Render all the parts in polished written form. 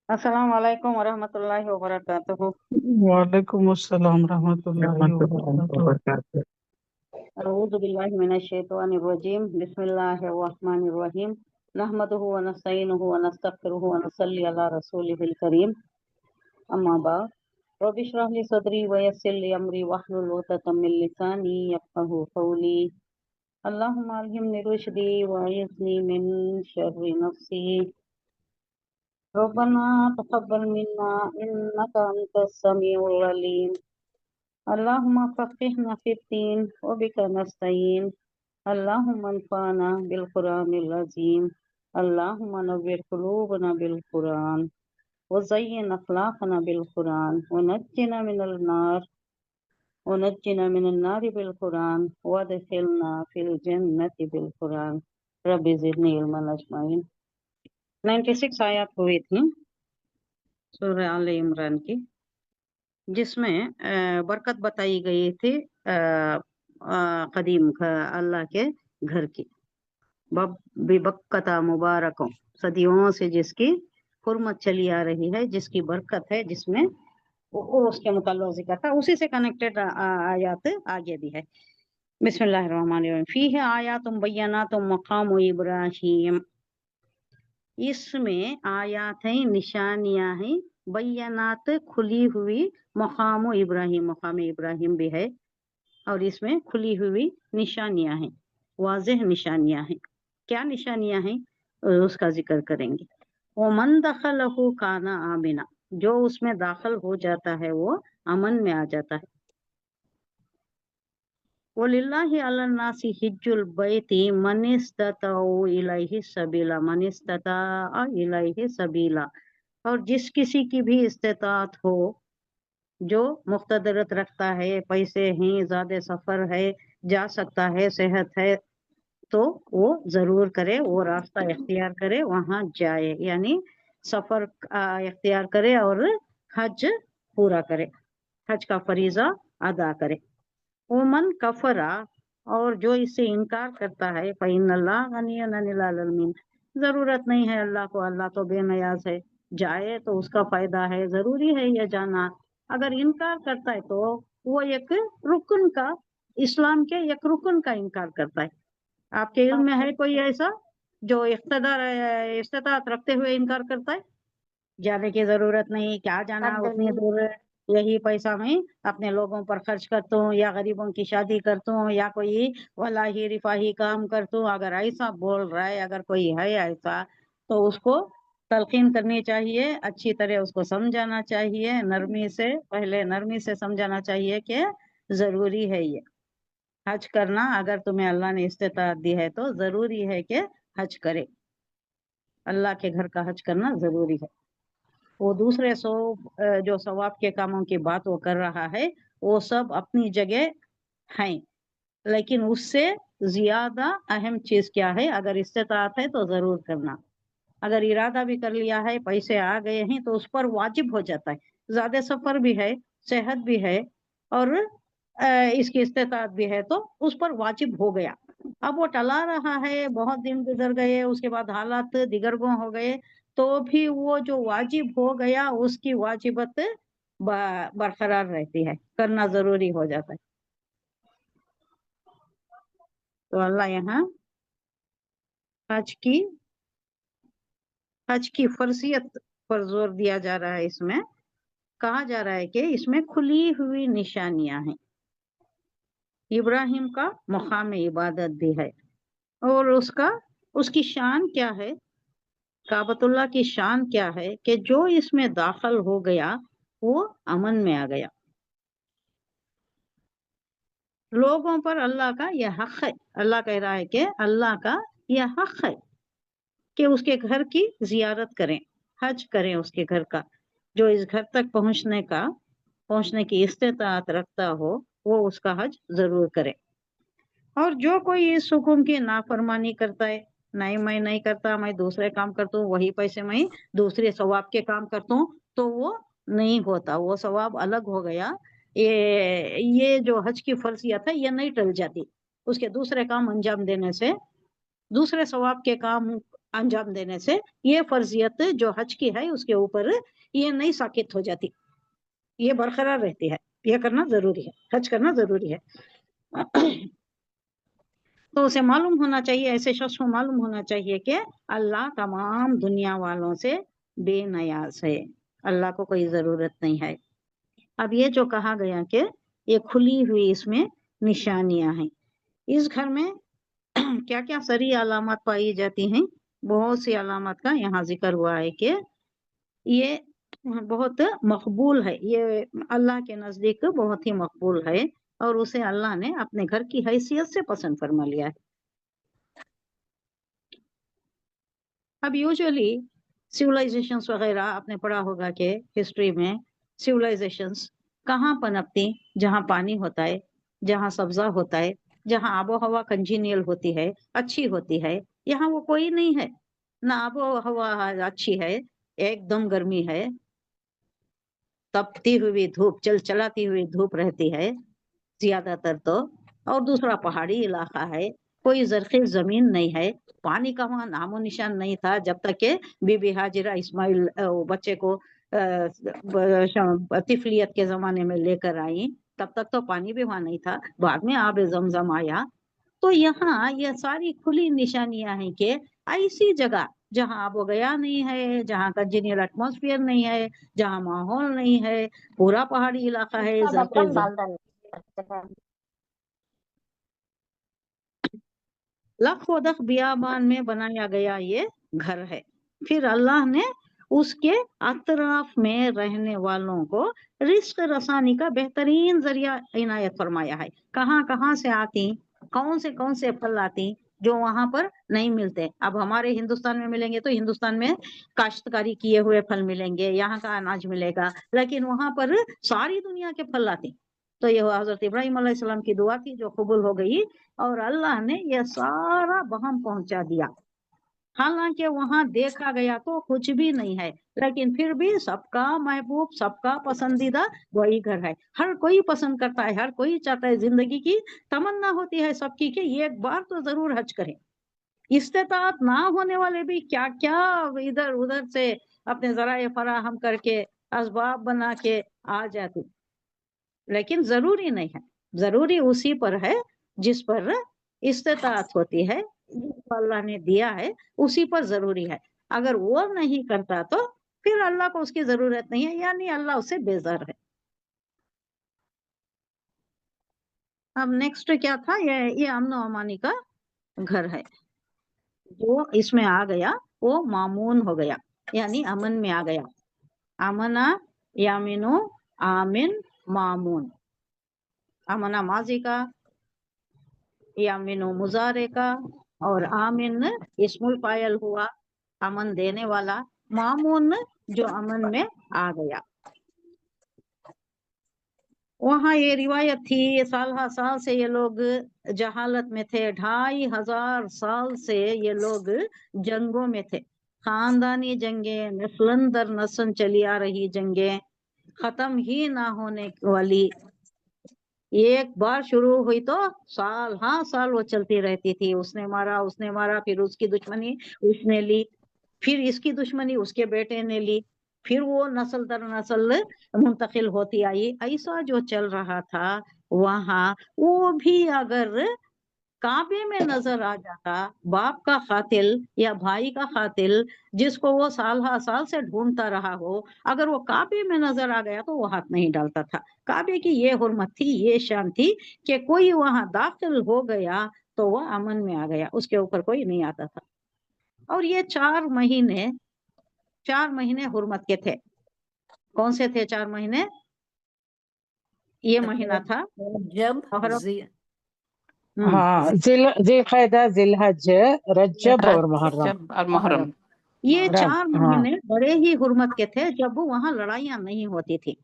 अस्सलाम वालेकुम वरहमतुल्लाहि वबरकातुहू। वालेकुम अस्सलाम रहमतुल्लाहि वबरकातुह। अऊज़ु बिल्लाहि मिनश शैतानिर रजीम। बिस्मिल्लाहिर रहमानिर रहीम। नहमदुहु व नस्तईनुहु व नस्तगफिरुहु व नसल्ली अला रसूलिहिल करीम। अम्मा बाद। रब्बि इश्रह ली सदरी व यस्सिर ली अमरी वहलुल उक़दतम मिन लिसानी यफ़क़हू क़ौली। अल्लाहुम्मा अल्हिमनी रुश्दी व अइज़नी मिन शर्रि नफ्सी। रब्बना तक़ब्बल मिन्ना इन्नका अंतस समीउल अलीम। अल्लाहुम्मा फ़क़्हिना फ़िद्दीन व बिका नस्तईन। अल्लाहुम्मा अन्फ़अना बिल क़ुरानिल अज़ीम। अल्लाहुम्मा नव्विर क़ुलूबना बिल क़ुरान व ज़य्यिन अख़लाक़ना बिल क़ुरान व नज्जिना मिनन नारि बिल क़ुरान व अदख़िलना fill जन्नति bill Quran. Rabbi ज़िदनी इल्मन ajwain. 96 आयत हुई थी सूरह आले इमरान की, जिसमें बरकत बताई गई थी कदीम अल्लाह के घर की। बेबक्कता मुबारकों, सदियों से जिसकी हुर्मत चली आ रही है, जिसकी बरकत है, जिसमें वो उसके मुताल्लिक़ ज़िक्र था, उसी से कनेक्टेड आयत आगे भी है। बिस्मिल्लाहिर्रहमानिर्रहीम। फीही आयातुम बय्यनातुम मक़ामु इब्राहीम। इसमें आयात हैं, निशानियां हैं, बय्यनात खुली हुई, मक़ाम इब्राहिम भी है, और इसमें खुली हुई निशानियां हैं, वाज़ेह निशानियां हैं। क्या निशानियां हैं उसका जिक्र करेंगे। वो मन दखलहु काना आमिना, जो उसमें दाखिल हो जाता है वो अमन में आ जाता है। वलिल्लाहि अलन नासी हिज्जुल बैति मन इस्तताउ इलैहि सबीला, मन इस्तता इलैहि सबीला। और जिस किसी की भी इस्तेताअत हो, जो मुख्तदरत रखता है, पैसे हैं, ज़्यादा सफ़र है, जा सकता है, सेहत है, तो वो ज़रूर करे, वो रास्ता इख्तियार करे, वहाँ जाए, यानी सफ़र इख्तियार करे और हज पूरा करे, हज का फरीज़ा अदा करे। वो मन कफरा, और जो इससे इनकार करता है, फ़इन्नल्लाह गनिय्युन अनिल आलमीन, ज़रूरत नहीं है अल्लाह को, अल्लाह तो बेनियाज है, जाए तो उसका फ़ायदा है, ज़रूरी है ये जाना। अगर इनकार करता है तो वो एक रुकन का, इस्लाम के एक रुकन का इनकार करता है। आपके इल्म में है कोई ऐसा जो इस्तेताअत रखते हुए इनकार करता है? जाने की जरूरत नहीं, क्या जाना उतनी दूर, यही पैसा मैं अपने लोगों पर खर्च करता हूँ, या गरीबों की शादी करता हूँ, या कोई वलाही रिफाही काम करता हूँ। अगर ऐसा बोल रहा है, अगर कोई है ऐसा, तो उसको तलकीन करनी चाहिए, अच्छी तरह उसको समझाना चाहिए, नरमी से, पहले नरमी से समझाना चाहिए कि जरूरी है ये हज करना। अगर तुम्हें अल्लाह ने इस्तेताअत दी है तो जरूरी है कि हज करे, अल्लाह के घर का हज करना जरूरी है। वो दूसरे जो सवाब के कामों की बात वो कर रहा है, वो सब अपनी जगह हैं, लेकिन उससे ज्यादा अहम चीज क्या है? अगर इस्तेताअत है तो जरूर करना। अगर इरादा भी कर लिया है, पैसे आ गए हैं, तो उस पर वाजिब हो जाता है। ज्यादा सफर भी है, सेहत भी है, और इसकी इस्तेताअत भी है, तो उस पर वाजिब हो गया। अब वो टला रहा है, बहुत दिन गुजर गए, उसके बाद हालात दिगरगों हो गए, तो भी वो जो वाजिब हो गया उसकी वाजिबत बरकरार रहती है, करना जरूरी हो जाता है। तो अल्लाह यहाँ हज की फर्जियत पर जोर दिया जा रहा है। इसमें कहा जा रहा है कि इसमें खुली हुई निशानियां हैं। इब्राहिम का मुकाम इबादत भी है, और उसकी शान क्या है, काबतुल्लाह की शान क्या है, कि जो इसमें दाखिल हो गया वो अमन में आ गया। लोगों पर अल्लाह का यह हक है, अल्लाह कह रहा है कि अल्लाह का यह हक है कि उसके घर की जियारत करें, हज करें उसके घर का। जो इस घर तक पहुंचने की इस्तेताअत रखता हो, वो उसका हज जरूर करे। और जो कोई इस हुक्म की नाफरमानी करता है, नहीं मैं नहीं करता, मैं दूसरे काम करता हूँ, वही पैसे मैं दूसरे सवाब के काम करता हूँ, तो वो नहीं होता, वो सवाब अलग हो गया। ये जो हज की फर्जियत है ये नहीं टल जाती, उसके दूसरे काम अंजाम देने से दूसरे सवाब के काम अंजाम देने से ये फर्जियत जो हज की है उसके ऊपर ये नहीं साकित हो जाती, ये बरकरार रहती है, ये करना जरूरी है, हज करना जरूरी है। तो उसे मालूम होना चाहिए, ऐसे शख्स को मालूम होना चाहिए कि अल्लाह तमाम दुनिया वालों से बेनियाज है, अल्लाह को कोई जरूरत नहीं है। अब ये जो कहा गया कि ये खुली हुई इसमें निशानियां हैं, इस घर में क्या क्या सरी अलामत पाई जाती हैं, बहुत सी अलामत का यहाँ जिक्र हुआ है कि ये बहुत मकबूल है, ये अल्लाह के नजदीक बहुत ही मकबूल है और उसे अल्लाह ने अपने घर की हैसियत से पसंद फरमा लिया है। अब यूजुअली सिविलाइजेशंस वगैरह आपने पढ़ा होगा कि हिस्ट्री में सिविलाइजेशंस कहाँ पनपती, जहाँ पानी होता है, जहाँ सब्जा होता है, जहाँ आबो हवा कंजीनियल होती है, अच्छी होती है। यहाँ वो कोई नहीं है, ना आबो हवा अच्छी है, एकदम गर्मी है, तपती हुई धूप, चलाती हुई धूप रहती है ज्यादातर तो, और दूसरा पहाड़ी इलाका है, कोई जरखेज जमीन नहीं है, पानी का वहां नामो निशान नहीं था जब तक के बीबी हाजिरा इस्माइल बच्चे को तिफलियत के जमाने में लेकर आई, तब तक तो पानी भी वहां नहीं था, बाद में आब जमजम आया। तो यहाँ ये सारी खुली निशानियां हैं कि ऐसी जगह जहाँ अब गया नहीं है, जहाँ कंजीनियल एटमॉस्फेयर नहीं है, जहाँ माहौल नहीं है, पूरा पहाड़ी इलाका है, जरखेज लख वदख बियाबान में बनाया गया ये घर है। फिर अल्लाह ने उसके अतराफ में रहने वालों को रिस्क रसानी का बेहतरीन जरिया इनायत फरमाया है। कहाँ कहाँ से आती, कौन से फल आती जो वहां पर नहीं मिलते। अब हमारे हिंदुस्तान में मिलेंगे तो हिंदुस्तान में काश्तकारी किए हुए फल मिलेंगे, यहाँ का अनाज मिलेगा, लेकिन वहां पर सारी दुनिया के फल आती। तो ये हजरत इब्राहिम अलैहिस्सलाम की दुआ थी जो कबूल हो गई और अल्लाह ने यह सारा बहम पहुंचा दिया। हालांकि वहां देखा गया तो कुछ भी नहीं है, लेकिन फिर भी सबका महबूब, सबका पसंदीदा वही घर है। हर कोई पसंद करता है, हर कोई चाहता है, जिंदगी की तमन्ना होती है सबकी कि ये एक बार तो जरूर हज करें। इस्तेताअत ना होने वाले भी क्या क्या इधर उधर से अपने जराए फराहम करके असबाब बना के आ जाते, लेकिन जरूरी नहीं है, जरूरी उसी पर है जिस पर इस्तेताअत होती है, जिसको अल्लाह ने दिया है उसी पर जरूरी है। अगर वो नहीं करता तो फिर अल्लाह को उसकी जरूरत नहीं है, यानी अल्लाह उससे बेजार है। अब नेक्स्ट क्या था, ये अमन अमानी का घर है, जो इसमें आ गया वो मामून हो गया, यानी अमन में आ गया। अमना यामिनो आमिन मामून, अमना माजी का, यामिनो मुजारे का, और आमिन इस्मुल फाइल हुआ, अमन देने वाला, मामून जो अमन में आ गया। वहां ये रिवायत थी, ये साल से ये लोग जहालत में थे, 2500 साल से ये लोग जंगों में थे, खानदानी जंगें, नस्लन दर नस्ल चली आ रही जंगें, खत्म ही ना होने वाली, एक बार शुरू हुई तो साल हाँ साल वो चलती रहती थी, उसने मारा, फिर उसकी दुश्मनी उसने ली, फिर इसकी दुश्मनी उसके बेटे ने ली, फिर वो नस्ल दर नस्ल मुंतकिल होती आई। ऐसा जो चल रहा था वहां, वो भी अगर काबे में नजर आ जाता, बाप का कातिल या भाई का कातिल जिसको वो साल साल से ढूंढता रहा हो, अगर वो काबे में नजर आ गया तो वो हाथ नहीं डालता था। काबे की ये हुर्मत थी, ये शान थी कि कोई वहां दाखिल हो गया तो वो अमन में आ गया, उसके ऊपर कोई नहीं आता था। और ये 4 महीने हुर्मत के थे। कौन से थे 4 महीने? ये महीना था जब मुहर्रम, हाँ, जिलक़ादा, जिलहज, रजब और मुहर्रम। रजब और मुहर्रम, ये रब 4 हाँ महीने बड़े ही हुर्मत के थे जब वहां लड़ाइयां नहीं होती थी।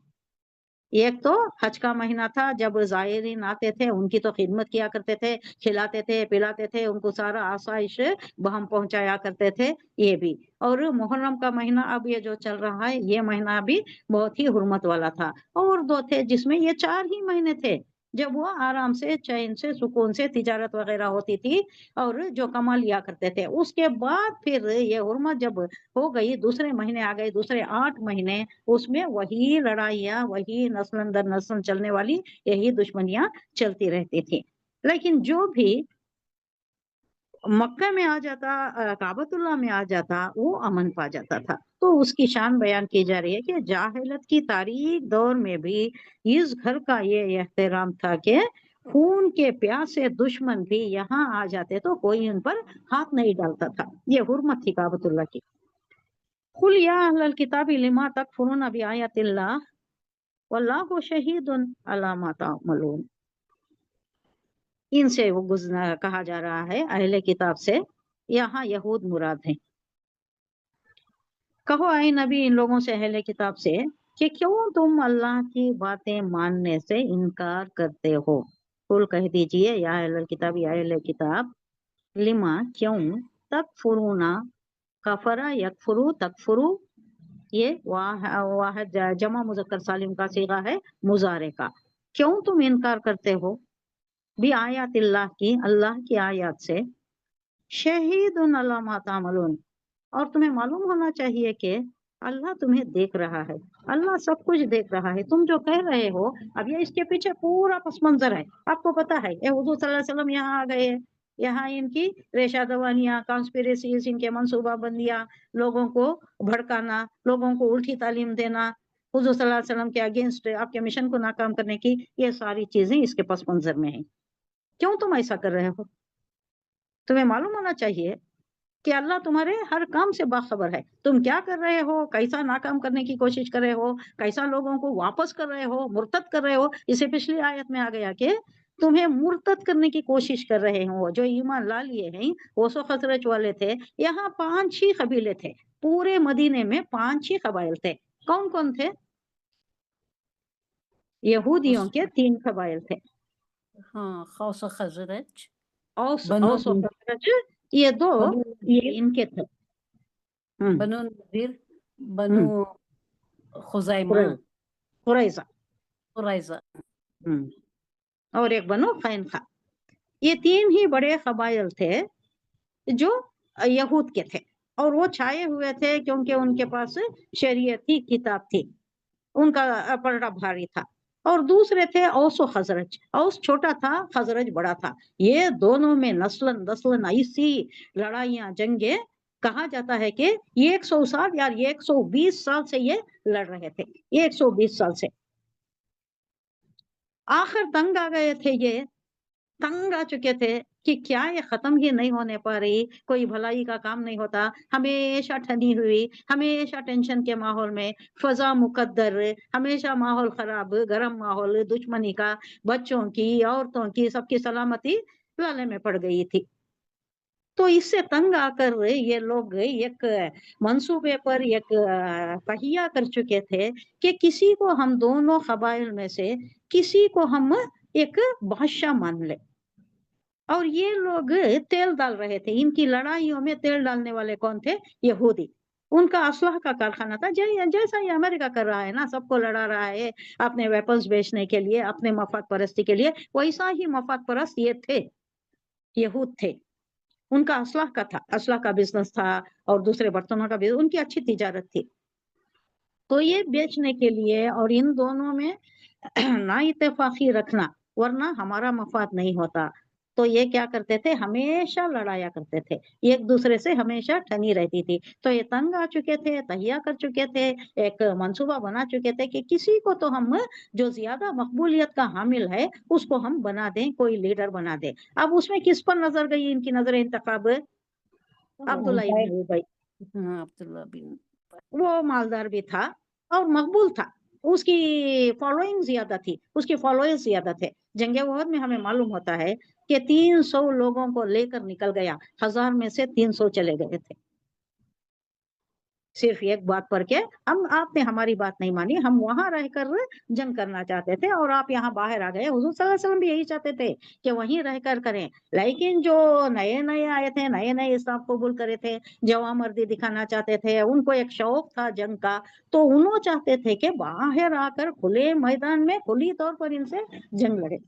एक तो हज का महीना था जब जायरीन आते थे, उनकी तो खिदमत किया करते थे, खिलाते थे, पिलाते थे, उनको सारा आसाइश बहम पहुंचाया करते थे, ये भी। और मुहर्रम का महीना अब ये जो चल रहा है, ये महीना भी बहुत ही हुर्मत वाला था। और 2 थे जिसमें ये 4 ही महीने थे जब वो आराम से चैन से सुकून से तिजारत वगैरह होती थी और जो कमा लिया करते थे। उसके बाद फिर ये हुर्मत जब हो गई, दूसरे महीने आ गए, दूसरे 8 महीने, उसमें वही लड़ाइयाँ, वही नस्ल दर नस्ल चलने वाली यही दुश्मनियां चलती रहती थी। लेकिन जो भी मक्का में आ जाता, काबतुल्लाह में आ जाता, वो अमन पा जाता था। तो उसकी शान बयान की जा रही है कि जाहिलत की तारीख दौर में भी इस घर का ये एहतराम था कि खून के प्यासे दुश्मन भी यहाँ आ जाते तो कोई उन पर हाथ नहीं डालता था। ये हुर्मत थी काबतुल्लाह की। कुल या अहलल किताबी लिमा तकफुरून बिआयातिल्लाह वल्लाहु शहीदुन अला मा तामलून। इनसे वो कहा जा रहा है, अहले किताब से, यहाँ यहूद मुराद है। कहो आए नबी इन लोगों से, अहले किताब से, कि क्यों तुम अल्लाह की बातें मानने से इनकार करते हो। कुल कह दीजिए, या अहले किताब, या अहले किताब, लिमा क्यों, तकफुरूना, कफरा यकफुरू तकफुरू, ये वाहिद जमा मुजक्कर सालिम का सीगा है मुजारे का। क्यों तुम इनकार करते हो भी आयातिल्लाह की, अल्लाह की आयत से, शहीदुन अला मा तामलून, और तुम्हें मालूम होना चाहिए कि अल्लाह तुम्हें देख रहा है। अल्लाह सब कुछ देख रहा है। तुम जो कह रहे हो, अब ये इसके पीछे पूरा पस मंजर है, आपको पता है। ये हुजूर सल्लल्लाहु अलैहि वसल्लम यहाँ आ गए, यहाँ इनकी रेशा दवानियां, कॉन्स्पिरेसीज, इनके मनसूबा बंदियां, लोगों को भड़काना, लोगों को उल्टी तालीम देना, हुजूर सल्लल्लाहु अलैहि वसल्लम के अगेंस्ट आपके मिशन को नाकाम करने की, ये सारी चीजें इसके पस मंजर में है। क्यों तुम ऐसा कर रहे हो? तुम्हें मालूम होना चाहिए कि अल्लाह तुम्हारे हर काम से बाखबर है। तुम क्या कर रहे हो, कैसा नाकाम करने की कोशिश कर रहे हो, कैसा लोगों को वापस कर रहे हो, मुर्तद कर रहे हो। इसे पिछली आयत में आ गया कि तुम्हें मुर्तद करने की कोशिश कर रहे हो। जो ईमान ला लिए हैं वो सो खजरज वाले थे। यहाँ 5-6 कबीले थे, पूरे मदीने में 5-6 कबाइल थे। कौन कौन थे? यहूदियों के 3 कबाइल थे, हाँ, खौस और खजरज, औस बनु और खजरज, ये 2 बनु ये नज़ीर, इनके थे। बनु नज़ीर, बनु खुज़ैमा, कुरैजा, कुरैज़ा। और एक बनु कैनुका। ये 3 ही बड़े कबाइल थे जो यहूद के थे, और वो छाए हुए थे क्योंकि उनके पास शरीयत थी, किताब थी, उनका पलड़ा भारी था। और दूसरे थे औस और खजरज। औस छोटा था, खजरज बड़ा था। ये दोनों में नस्लन दसलन ऐसी लड़ाइयां, जंगे, कहा जाता है कि 100 साल या 120 साल से ये लड़ रहे थे, 120 साल से। आखिर तंग आ गए थे, ये तंग आ चुके थे कि क्या ये खत्म ही नहीं होने पा रही, कोई भलाई का काम नहीं होता, हमेशा ठनी हुई, हमेशा टेंशन के माहौल में, फजा मुकद्दर, हमेशा माहौल खराब, गर्म माहौल, दुश्मनी का, बच्चों की, औरतों की, सबकी सलामती लाले में पड़ गई थी। तो इससे तंग आकर ये लोग एक मंसूबे पर एक पहिया कर चुके थे कि किसी को हम दोनों कबाइल में से किसी को हम एक बादशाह मान ले। और ये लोग तेल डाल रहे थे, इनकी लड़ाइयों में तेल डालने वाले कौन थे? यहूदी। उनका असलहा का कारखाना था, जैसा ये अमेरिका कर रहा है ना, सबको लड़ा रहा है अपने वेपन्स बेचने के लिए, अपने मफाद परस्ती के लिए, वैसा ही मफाद परस्त ये थे, यहूद थे। उनका असलाह का था, असलाह का बिजनेस था, और दूसरे बर्तनों का बिजनेस, उनकी अच्छी तिजारत थी। तो ये बेचने के लिए और इन दोनों में ना इत्तेफाकी रखना, वरना हमारा मफाद नहीं होता। तो ये क्या करते थे? हमेशा लड़ाया करते थे, एक दूसरे से हमेशा ठनी रहती थी। तो ये तंग आ चुके थे, तहिया कर चुके थे, एक मंसूबा बना चुके थे कि किसी को तो हम जो ज्यादा मकबूलियत का हामिल है उसको हम बना दें, कोई लीडर बना दें। अब उसमें किस पर नजर गई इनकी नजर इंतखाब? अब्दुल्ला इब्न उबई। हाँ, अब्दुल्ला बिन, वो मालदार भी था और मकबूल था, उसकी फॉलोइंग ज्यादा थी, उसके फॉलोअर्स ज्यादा थे। जंगे उहद में हमें मालूम होता है कि 300 लोगों को लेकर निकल गया, 1000 में से 300 चले गए थे, सिर्फ एक बात पर के आपने हमारी बात नहीं मानी, हम वहां रहकर जंग करना चाहते थे और आप यहाँ बाहर आ गए। हुजूर सल्लल्लाहु अलैहि वसल्लम भी यही चाहते थे कि वहीं रहकर करें, लेकिन जो नए नए आए थे, नए नए इस्लाम कबूल करे थे, जवामर्दी दिखाना चाहते थे, उनको एक शौक था जंग का, तो उन्होंने चाहते थे कि बाहर आकर खुले मैदान में खुली तौर पर इनसे जंग लड़े।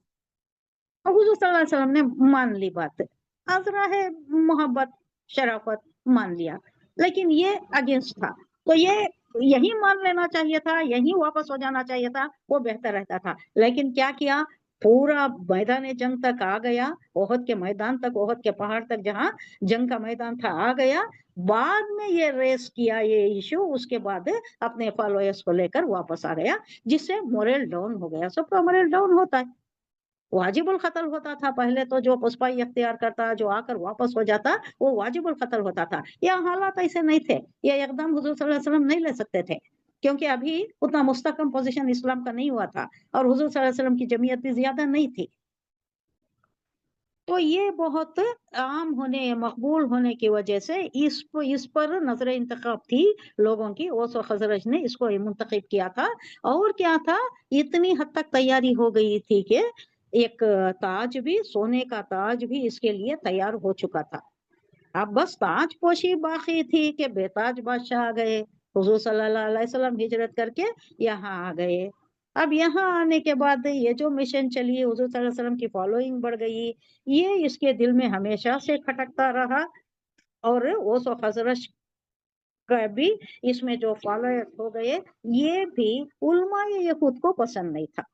और हुजूर सल्लल्लाहु अलैहि वसल्लम ने मान ली बात, आजरा है मोहब्बत शराफत मान लिया, लेकिन ये अगेंस्ट था, तो ये यही मान लेना चाहिए था, यही वापस हो जाना चाहिए था, वो बेहतर रहता था। लेकिन क्या किया, पूरा मैदान जंग तक आ गया, ओहद के मैदान तक, ओहद के पहाड़ तक जहाँ जंग का मैदान था आ गया, बाद में ये रेस किया ये इशू, उसके बाद अपने फॉलोअर्स को लेकर वापस आ गया, जिससे मोरल डाउन हो गया। सबका मोरल डाउन होता है, वाजिबुल कत्ल होता था पहले तो, जो पुष्पाई अख्तियार करता, जो आकर वापस हो जाता, वो वाजिबुल कत्ल होता था। यह हालात ऐसे नहीं थे, ये एकदम हुजूर सल्लल्लाहु अलैहि वसल्लम नहीं ले सकते थे, क्योंकि अभी उतना मुस्तकम पोजीशन इस्लाम का नहीं हुआ था, और हुजूर सल्लल्लाहु अलैहि वसल्लम की जमीयत भी ज्यादा नहीं थी। तो ये बहुत आम होने, मकबूल होने की वजह से इस पर नजर इंतखाब थी लोगों की, ओस और खजरज ने इसको मुंतखब किया था। और क्या था, इतनी हद तक तैयारी हो गई थी कि एक ताज भी, सोने का ताज भी इसके लिए तैयार हो चुका था। अब बस ताज पोशी बाकी थी कि बेताज बादशाह आ गए, हुजूर सल्लल्लाहु अलैहि वसल्लम हिजरत करके यहाँ आ गए। अब यहाँ आने के बाद ये जो मिशन चली, हुजूर सल्लल्लाहु अलैहि वसल्लम की फॉलोइंग बढ़ गई, ये इसके दिल में हमेशा से खटकता रहा, और ओस और खजरज का भी इसमें जो फॉलोअर्स हो गए, ये भी उलमाए यहूद को पसंद नहीं था।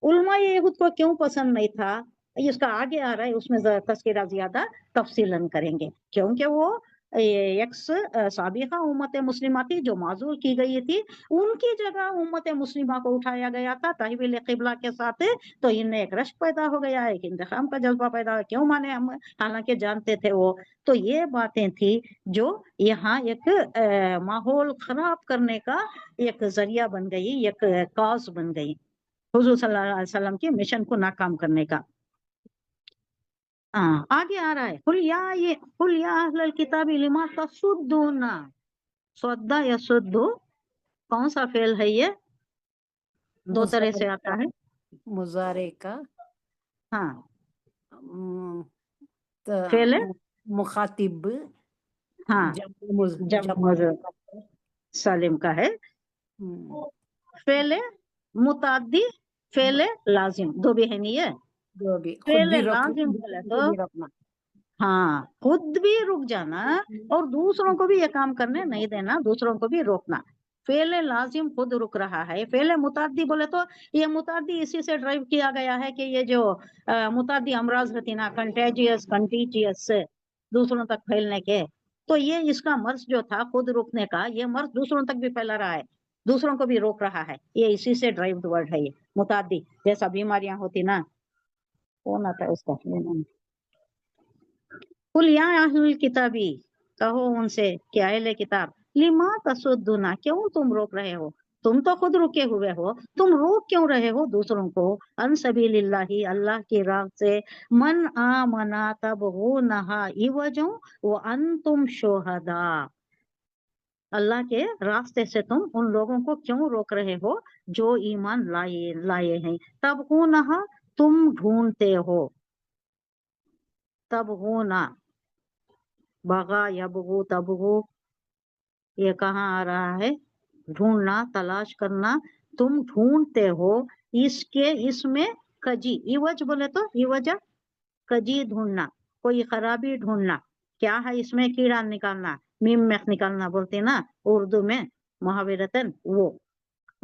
उलमाए यहूद को क्यों पसंद नहीं था, इसका आगे आ रहा है, उसमें तस्कीरा ज्यादा तफसीलन करेंगे, क्योंकि वो एक्स साबिका उम्मत मुस्लिमा थी जो माजूर की गई थी, उनकी जगह उम्मत मुस्लिमा को उठाया गया था तहवील क़िबला के साथ, तो इनमें एक रश्क पैदा हो गया, एक इंतकाम का जज्बा पैदा हो, क्यों माने हम, हालांकि जानते थे वो। तो ये बातें थी जो यहाँ एक माहौल खराब करने का एक जरिया बन गई, एक कॉज बन गई हुजूर सल्लल्लाहु अलैहि वसल्लम के मिशन को नाकाम करने का। आगे आ रहा है, कुल या अहलल किताबी लिमा तसुद्दूना, सद्दा यसुद्दु कौन सा फेल है ये, दो तरह से आता है, मुजारे का हाँ फेल है, मुखातिब, हाँ जब सालिम का है, फेल मुताद्दी, फेल लाजिम, दो भी है नहीं है, फेल लाजिम बोले तो हाँ खुद भी रुक जाना और दूसरों को भी ये काम करने नहीं देना, दूसरों को भी रोकना। फेल लाजिम खुद रुक रहा है, फेल मुताद्दी बोले तो ये मुताद्दी इसी से ड्राइव किया गया है कि ये जो मुताद्दी अमराज होती ना, कंटीजियस दूसरों तक फैलने के, तो ये इसका मर्ज जो था खुद रुकने का, ये मर्ज दूसरों तक भी फैला रहा है, दूसरों को भी रोक रहा है, ये इसी से ड्राइव वर्ड है ये मुताद्दी। जैसा बीमारियां होती ना, कौन आता है उसका, कुल या अहलुल किताबी, कहो उनसे कि अहले किताब, लिमा तसुद्दुना, क्यों तुम रोक रहे हो, तुम तो खुद रुके हुए हो, तुम रोक क्यों रहे हो दूसरों को, अन सबीलिल्लाही, अल्लाह की राह से, मन आमना तबगूनहा इवजों व अंतुम शुहदा, अल्लाह के रास्ते से तुम उन लोगों को क्यों रोक रहे हो जो ईमान लाए हैं, तबगूनहा तुम ढूंढते हो, तबगूना बगा यबगू तबगू, ये कहाँ आ रहा है, ढूंढना तलाश करना, तुम ढूंढते हो, इसके इसमें कजी, इवज बोले तो इवजा कजी ढूंढना, कोई खराबी ढूंढना, क्या है इसमें, कीड़ा निकालना, मीम में निकालना बोलते ना उर्दू में मुहावरतन, वो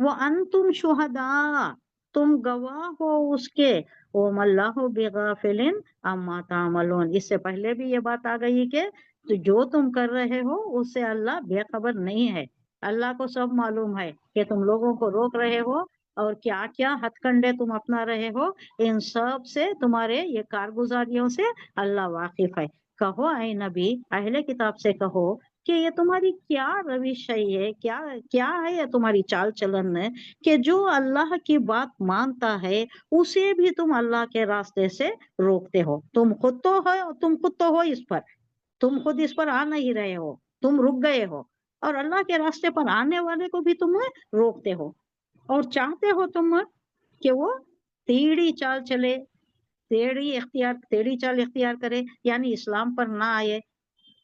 अंतुम शुहदा, तुम गवाह हो उसके, ओ मल्लाहु बिगाफिलिन अम्मा तामलून, इससे पहले भी ये बात आ गई कि तो जो तुम कर रहे हो उससे अल्लाह बेखबर नहीं है, अल्लाह को सब मालूम है कि तुम लोगों को रोक रहे हो और क्या क्या हथकंडे तुम अपना रहे हो, इन सब से, तुम्हारे ये कारगुजारियों से अल्लाह वाकिफ है। कहो ऐ नबी, अहले किताब से कहो कि ये तुम्हारी क्या रविश है, क्या क्या है ये तुम्हारी चाल चलन है कि जो अल्लाह की बात मानता है उसे भी तुम अल्लाह के रास्ते से रोकते हो, तुम खुद तो हो इस पर, तुम खुद इस पर आ नहीं रहे हो, तुम रुक गए हो, और अल्लाह के रास्ते पर आने वाले को भी तुम रोकते हो, और चाहते हो तुम कि वो टेढ़ी चाल चले, टेढ़ी चाल इख्तियार करे, यानी इस्लाम पर ना आए,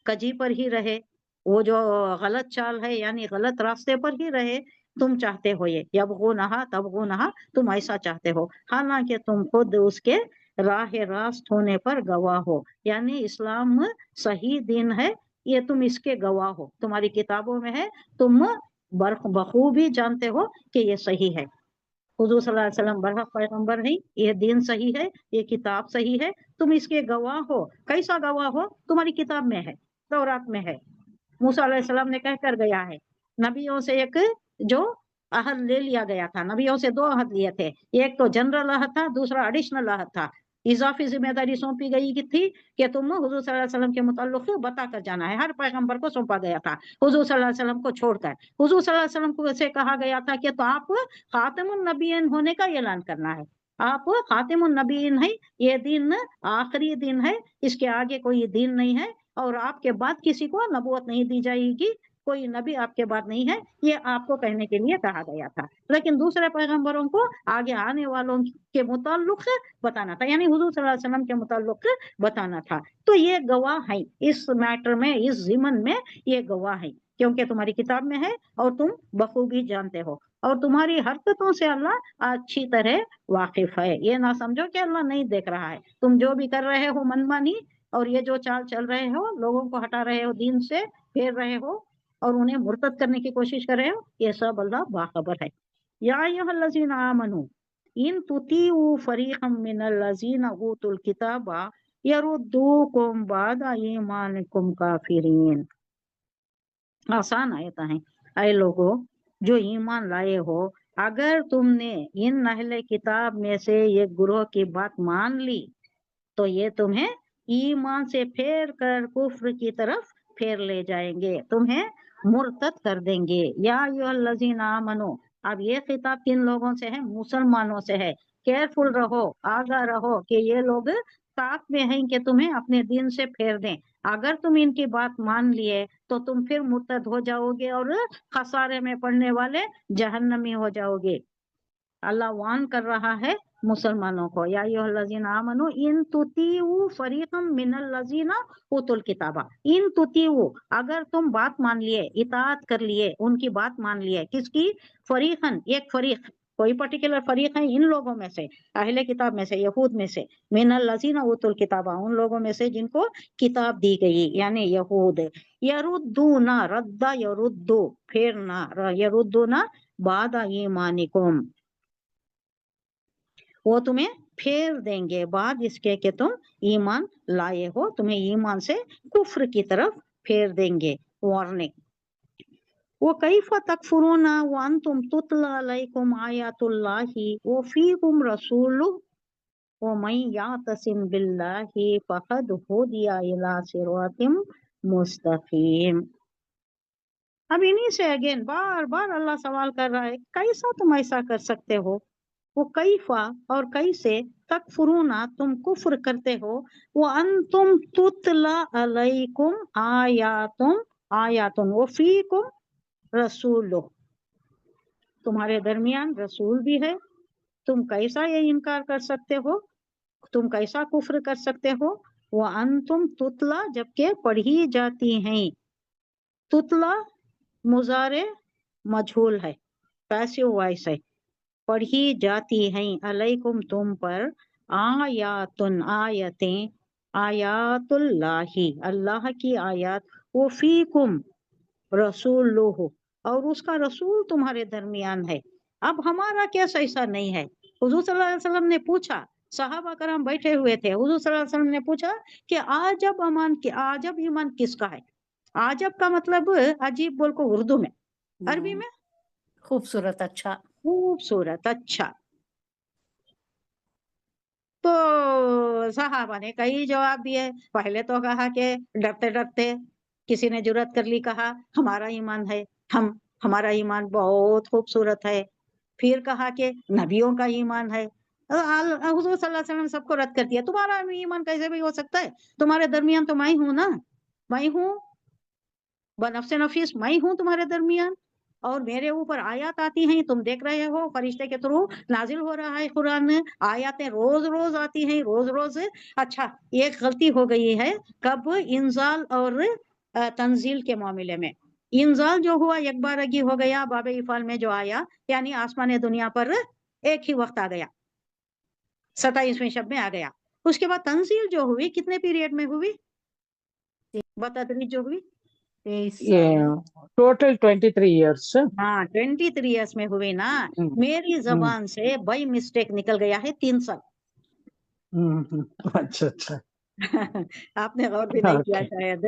कजी पर ही रहे, वो जो गलत चाल है यानी गलत रास्ते पर ही रहे, तुम चाहते हो ये, यबगूनहा तबगूनहा, तुम ऐसा चाहते हो, हालांकि तुम खुद उसके राह रास्त होने पर गवाह हो, यानी इस्लाम सही दिन है, ये तुम इसके गवाह हो, तुम्हारी किताबों में है, तुम बखूबी जानते हो कि ये सही है। हुजूर सल्लल्लाहु अलैहि वसल्लम बरहक पैगंबर है, ये दिन सही है, ये किताब सही है, तुम इसके गवाह हो। कैसा गवाह हो? तुम्हारी किताब में है, तौरात में है, मूसा अलैहिस्सलाम ने कहकर गया है। नबियों से एक जो अहद ले लिया गया था, नबियों से 2 अहद लिए थे, एक तो जनरल अहद था, दूसरा एडिशनल अहद था। इजाफी जिम्मेदारी सौंपी गई की थी कि तुम हुजूर सल्लल्लाहु अलैहि वसल्लम के मुताल्लिक बता कर जाना है, हर पैगंबर को सौंपा गया था, हुजूर सल्लल्लाहु अलैहि वसल्लम को छोड़कर। हुजूर सल्लल्लाहु अलैहि वसल्लम को से कहा गया था कि तो आप खातिमुन नबिय्यीन होने का ऐलान करना है, आप खातिमुन नबिय्यीन है, ये दिन आखिरी दिन है, इसके आगे कोई दिन नहीं है, और आपके बाद किसी को नबूवत नहीं दी जाएगी, कोई नबी आपके बाद नहीं है, ये आपको कहने के लिए कहा गया था। लेकिन दूसरे पैगंबरों को आगे आने वालों के मुताल्लिक बताना था, यानी हुजूर सल्लल्लाहु अलैहि वसल्लम के मुताल्लिक बताना था। तो ये गवाह है इस मैटर में, इस ज़िमन में ये गवाह है, क्योंकि तुम्हारी किताब में है और तुम बखूबी जानते हो, और तुम्हारी हरकतों से अल्लाह अच्छी तरह वाकिफ है। ये ना समझो कि अल्लाह नहीं देख रहा है, तुम जो भी कर रहे हो मनमानी, और ये जो चाल चल रहे हो, लोगों को हटा रहे हो, दीन से फेर रहे हो और उन्हें मुर्तद करने की कोशिश कर रहे हो, ये सब अल्लाह बाखबर है। या अय्युहल्लज़ीना आमनू इन तुतीउ फरीक़म मिनल्लज़ीना ऊतुल किताबा यरुद्दूकुम बादा ईमानिकुम काफिरीन। आसान आयत है। ऐ लोगों जो ईमान लाए हो, अगर तुमने इन अहले किताब में से एक ग्रोह की बात मान ली, तो ये तुम्हें ईमान से फेर कर कुफ्र की तरफ फेर ले जाएंगे, तुम्हें मुर्तद कर देंगे। या अय्युहल्लज़ीना आमनू, अब ये खिताब किन लोगों से है? मुसलमानों से है। केयरफुल रहो, आगाह रहो कि ये लोग साथ में हैं कि तुम्हें अपने दिन से फेर दें। अगर तुम इनकी बात मान लिए तो तुम फिर मुर्तद हो जाओगे और खसारे में पड़ने वाले जहन्नमी हो जाओगे। अल्लाह वान कर रहा है मुसलमानों को, या अय्युहल्लज़ीना आमनू इन तुतीउ फरीक़म मिनल्लज़ीना उतुल किताबा, इन तुतीउ, अगर तुम बात मान लिए, इताअत कर लिए, उनकी बात मान लिए, किसकी? फरीक़न, एक फरीक, कोई पर्टिकुलर फरीक है इन लोगों में से, अहले किताब में से, यहूद में से, मिनल्लज़ीना उतुल किताबा, उन लोगों में से जिनको किताब दी गई, यानी यहूद। यरुद्दूना, रद्दा यरुद्दू, फेरना, यरुद्दूना बादा ईमानिकुम, वो तुम्हें फेर देंगे बाद इसके कि तुम ईमान लाए हो, तुम्हें ईमान से कुफ्र की तरफ फेर देंगे। वार्निंग। वो कैफ़ तकफुरूना व अंतुम तुतला अलैकुम आयातुल्लाहि व फीकुम रसूलुहु व मन यातसिम बिल्लाहि फक़द हुदिया इला सिरातिम मुस्तक़ीम। अब इन्हीं से अगेन बार बार अल्लाह सवाल कर रहा है, कैसा तुम ऐसा कर सकते हो? वो कैफा और कैसे, तकफुरूना, तुम कुफ्र करते हो, वो अंतुम तुतला अलैकुम आयातुन वो फीकुम रसूलुहु, तुम्हारे दरमियान रसूल भी है, तुम कैसा ये इनकार कर सकते हो? तुम कैसा कुफ्र कर सकते हो? वो अंतुम तुतला, जबकि पढ़ी जाती हैं, तुतला मुजारे मजहूल है, पैसिव वॉइस है, पढ़ी जाती हैं, अलैकुम तुम पर, आयातुन आयतें, आयातुल्लाही अल्लाह की आयत, वो फीकुम रसूलुहु और उसका रसूल तुम्हारे दरमियान है। अब हमारा केस ऐसा नहीं है। हुजूर सल्लल्लाहु अलैहि वसल्लम ने पूछा, सहाबा करम बैठे हुए थे, हुजूर सल्लल्लाहु अलैहि वसल्लम ने पूछा कि आजब ईमान किसका है? आजब का मतलब अजीब बोल को उर्दू में, अरबी में खूबसूरत, अच्छा, खूबसूरत, अच्छा। तो सहाबा ने कई जवाब दिए। पहले तो कहा कि डरते डरते किसी ने जुर्रत कर ली, कहा हमारा ईमान है, हमारा ईमान बहुत खूबसूरत है। फिर कहा कि नबियों का ईमान है। हुजूर सल्लल्लाहु अलैहि वसल्लम सबको रद्द कर दिया, तुम्हारा ईमान कैसे भी हो सकता है? तुम्हारे दरमियान तो मैं हूं ना, मैं हूं बनफ्से नफीस, मैं हूं तुम्हारे दरमियान, और मेरे ऊपर आयत आती हैं, तुम देख रहे हो फरिश्ते के थ्रू नाजिल हो रहा है कुरान में, आयतें रोज रोज आती हैं, रोज रोज। अच्छा, एक गलती हो गई है, कब? इंजाल और तंजील के मामले में। इंजाल जो हुआ एक बार अगी हो गया, बाबे इफाल में जो आया, यानी आसमान दुनिया पर एक ही वक्त आ गया, 27वें शब में आ गया। उसके बाद तंजील जो हुई कितने पीरियड में हुई, बतदरीज जो हुई? 23 ये साल टोटल 23 years. हाँ 23 ईयर्स में हुई ना। मेरी जबान से बाई मिस्टेक निकल गया है 3 साल। अच्छा अच्छा। आपने गौर भी नहीं किया ओके। शायद।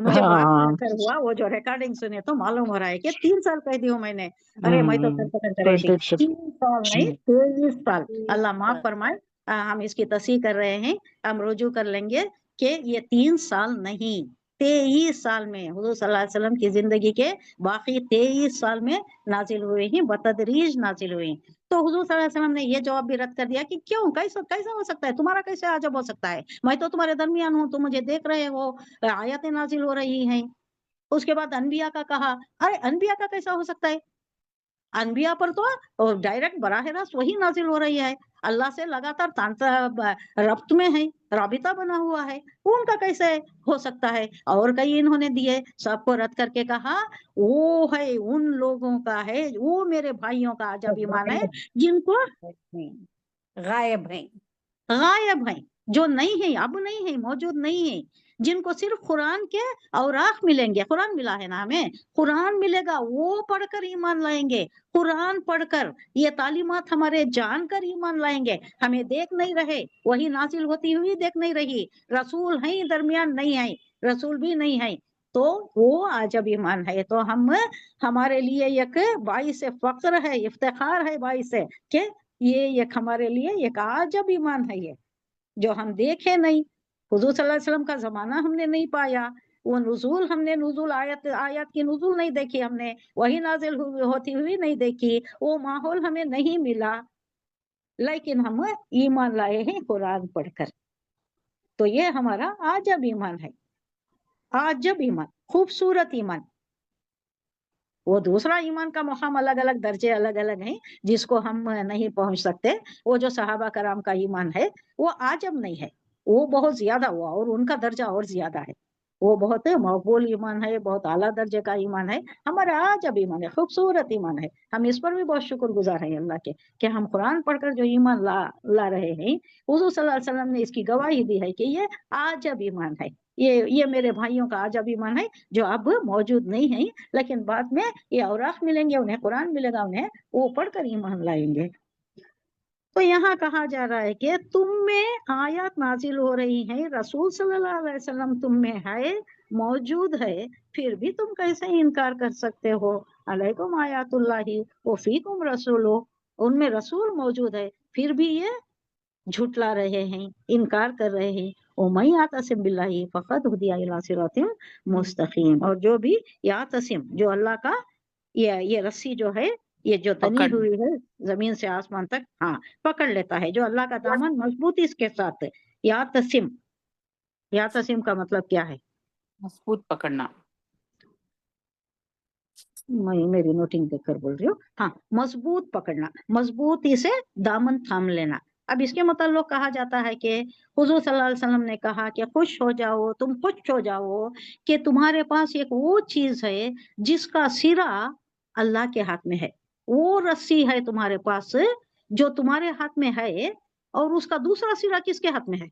मुझे बाद में हाँ असर हुआ, वो जो रिकॉर्डिंग सुने तो मालूम हो रहा है कि 3 साल कह दी हूँ मैंने। अरे मैं तो सर पकड़ कर रही थी। 20 3 साल नहीं 23 साल। 23 अल्लाह माफ साल। फरमाए। हम इसकी तस्हीह कर रहे हैं, हम रुजू कर लेंगे कि ये 3 साल नहीं 23 साल में हुजूर सल्लल्लाहु अलैहि वसल्लम की जिंदगी के बाकी 23 साल में नाजिल हुए ही, बतदरीज नाजिल हुई। तो हुजूर सल्लल्लाहु अलैहि वसल्लम ने ये जवाब भी रद्द कर दिया कि क्यों, कैसा कैसा हो सकता है, तुम्हारा कैसे आजब हो सकता है, मैं तो तुम्हारे दरमियान हूँ, तुम मुझे देख रहे हो, आयतें नाजिल हो रही हैं। उसके बाद अनबिया का कहा, अरे अनबिया का कैसा हो सकता है, अनबिया पर तो डायरेक्ट बराह रास्त वही नाजिल हो रही है, अल्लाह से लगातार रब्त में है, राबिता बना हुआ है, उनका कैसे हो सकता है। और कई इन्होंने दिए, सबको रद्द करके कहा वो है उन लोगों का है, वो मेरे भाइयों का अजब ईमान है जिनको गायब हैं। गायब हैं, जो नहीं है, अब नहीं है, मौजूद नहीं है, जिनको सिर्फ कुरान के औराक मिलेंगे, कुरान मिला है ना हमें, कुरान मिलेगा, वो पढ़कर ईमान लाएंगे, कुरान पढ़कर ये तालीमात हमारे जानकर ईमान लाएंगे। हमें देख नहीं रहे, वही नाजिल होती हुई देख नहीं रही, रसूल है दरमियान नहीं है, रसूल भी नहीं है, तो वो आजब ईमान है। तो हम, हमारे लिए एक बाइस फख्र है, इफ्तिखार है बाइस के ये एक हमारे लिए एक आजब ईमान है, ये जो हम देखे नहीं। हुजूर सल्लल्लाहु अलैहि वसल्लम का जमाना हमने नहीं पाया, वो नुजूल हमने नुजूल आयत आयत की नुजूल नहीं देखी हमने, वही नाजिल होती हुई नहीं देखी, वो माहौल हमें नहीं मिला, लेकिन हम ईमान लाए हैं कुरान पढ़कर। तो ये हमारा आजब ईमान है, आजब ईमान, खूबसूरत ईमान। वो दूसरा ईमान का मुकाम अलग अलग दर्जे अलग अलग हैं, जिसको हम नहीं पहुंच सकते। वो जो सहाबा कराम का ईमान है वो आजब नहीं है, वो बहुत ज्यादा हुआ और उनका दर्जा और ज्यादा है, वो बहुत मकबूल ईमान है, बहुत आला दर्जे का ईमान है। हमारा आजब ईमान है, खूबसूरत ईमान है, हम इस पर भी बहुत शुक्रगुजार हैं अल्लाह के कि हम कुरान पढ़कर जो ईमान ला रहे हैं, हुजूर सल्लल्लाहु अलैहि वसल्लम ने इसकी गवाही दी है कि ये आजब ईमान है, ये मेरे भाइयों का आजब ईमान है, जो अब मौजूद नहीं है, लेकिन बाद में ये औराक मिलेंगे, उन्हें कुरान मिलेगा, उन्हें वो पढ़कर ईमान लाएंगे। तो यहाँ कहा जा रहा है कि तुम में आयत नाजिल हो रही है, रसूल सल्लल्लाहु अलैहि वसल्लम तुम में है, मौजूद है, फिर भी तुम कैसे इनकार कर सकते हो। अलैकुम आयातुल्लाही व फीकुम रसूलो, उनमें रसूल मौजूद है, फिर भी ये झुटला रहे हैं, इनकार कर रहे हैं। ओ मैं यातसिम बिल्लाही फक़द हुदिया इला सिरातिम मुस्तकीम, और जो भी यातसिम, जो अल्लाह का ये रस्सी जो है, ये जो तनी पकड़ हुई है जमीन से आसमान तक, हाँ पकड़ लेता है, जो अल्लाह का दामन मजबूती इसके साथ है। यातसिम, यातसिम का मतलब क्या है? मजबूत पकड़ना। मैं मेरी नोटिंग देखकर बोल रही हूँ, हाँ मजबूत पकड़ना, मजबूती से दामन थाम लेना। अब इसके मतलब कहा जाता है कि हुजूर सल्लल्लाहु अलैहि वसल्लम ने कहा कि खुश हो जाओ, तुम खुश हो जाओ कि तुम्हारे पास एक वो चीज है जिसका सिरा अल्लाह के हाथ में है, वो रस्सी है तुम्हारे पास जो तुम्हारे हाथ में है, और उसका दूसरा सिरा किसके हाथ में है?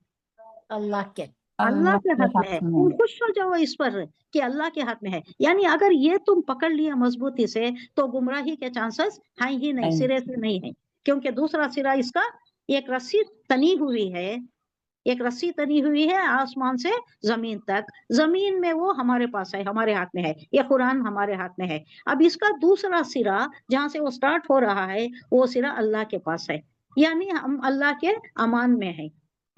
अल्लाह के। अल्लाह अल्लाह के के हाथ में हाथ है। में तुम है। खुश हो जाओ इस पर कि अल्लाह के हाथ में है, यानी अगर ये तुम पकड़ लिया मजबूती से तो गुमराही के चांसेस हैं ही नहीं, सिरे से नहीं है, क्योंकि दूसरा सिरा इसका एक रस्सी तनी हुई है, एक रस्सी तनी हुई है आसमान से जमीन तक, जमीन में वो हमारे पास है, हमारे हाथ में है, ये कुरान हमारे हाथ में है। अब इसका दूसरा सिरा जहां से वो स्टार्ट हो रहा है, वो सिरा अल्लाह के पास है, यानी हम अल्लाह के अमान में है।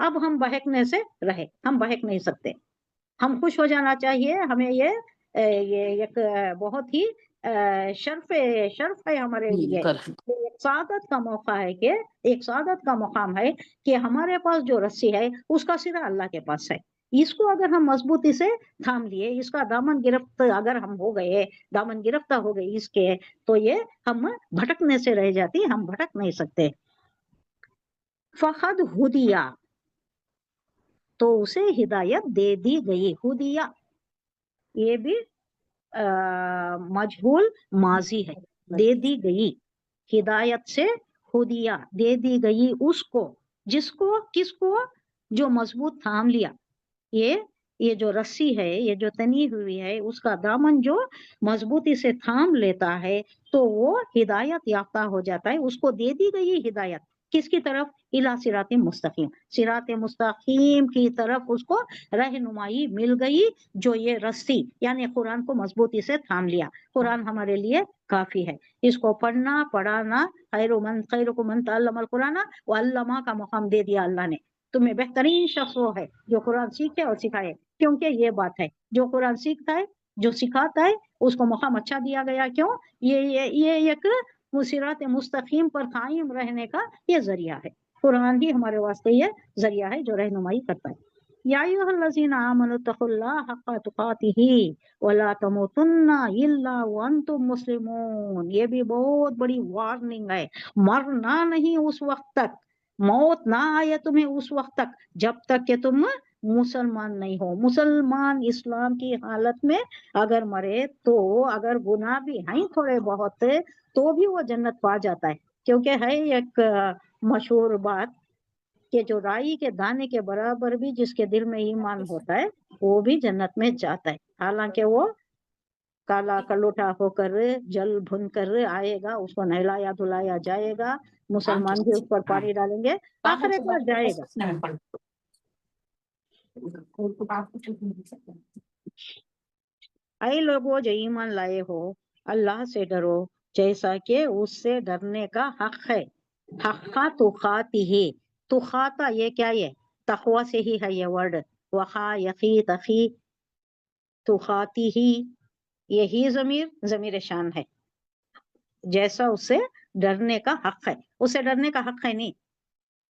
अब हम बहकने से रहे, हम बहक नहीं सकते, हम खुश हो जाना चाहिए। हमें ये एक बहुत ही शर्फ है हमारे लिए, कर ये एक सादत का मौका है कि एक सादत का मुकाम है कि हमारे पास जो रस्सी है उसका सिरा अल्लाह के पास है। इसको अगर हम मजबूती से थाम लिए, इसका दामन गिरफ्त अगर हम हो गए, दामन गिरफ्तार हो गई इसके, तो ये हम भटकने से रह जाती, हम भटक नहीं सकते। फखद हुदिया, तो उसे हिदायत दे दी गई, हुदिया ये भी मजहूल माजी है, दे दी गई, हिदायत से हुदिया दे दी गई उसको, जिसको, किसको? जो मजबूत थाम लिया, ये जो रस्सी है, ये जो तनी हुई है, उसका दामन जो मजबूती से थाम लेता है तो वो हिदायत याफ्ता हो जाता है। उसको दे दी गई हिदायत किसकी तरफ? इला सिरात मुस्तकीम, सिरात मुस्तकीम की तरफ उसको रहनुमाई मिल गई। जो ये रस्सी यानी कुरान को मजबूती से थाम लिया। कुरान हमारे लिए काफी है, इसको पढ़ना पढ़ाना, खैरुकुम मन तअल्लमल कुरान व अल्लमा का मुकाम दे दिया अल्लाह ने। तुम्हें बेहतरीन शख्स वो है जो कुरान सीखे और सिखाए, क्योंकि ये बात है, जो कुरान सीखता है, जो सिखाता है, उसको मुकाम अच्छा दिया गया। क्यों? ये एक सिरात मुस्तकीम पर कायम रहने का ये जरिया है। कुरान ही हमारे वास्ते ये जरिया है जो रहनुमाई करता है। या अय्युहल्लज़ीना आमनु तक़ुल्लाह हक़्क़ तुक़ातिही वला तमूतुन्ना इल्ला व अंतुम मुस्लिमून। ये भी बहुत बड़ी वार्निंग है। मरना नहीं उस वक्त तक, मौत ना आए तुम्हें उस वक्त तक जब तक कि तुम मुसलमान नहीं हो। मुसलमान इस्लाम की हालत में अगर मरे तो अगर गुनाह भी हैं थोड़े बहुत तो भी वो जन्नत पा जाता है। क्योंकि है एक मशहूर बात कि जो राई के दाने के बराबर भी जिसके दिल में ईमान होता है वो भी जन्नत में जाता है। हालांकि वो काला कलोटा होकर जल भुन कर आएगा, उसको नहलाया धुलाया जाएगा, मुसलमान भी उस पर पानी डालेंगे, आखिर एक बार जाएगा। ऐ लोगों जो ईमान लाए हो, अल्लाह से डरो जैसा कि उससे डरने का हक है। हक्का तुखातिही, तुखाता ये क्या है? तकवा से ही है ये वर्ड। वखा यकी तकी तुखातिही, यही जमीर शान है। जैसा उससे डरने का हक है, उससे डरने का हक है नहीं।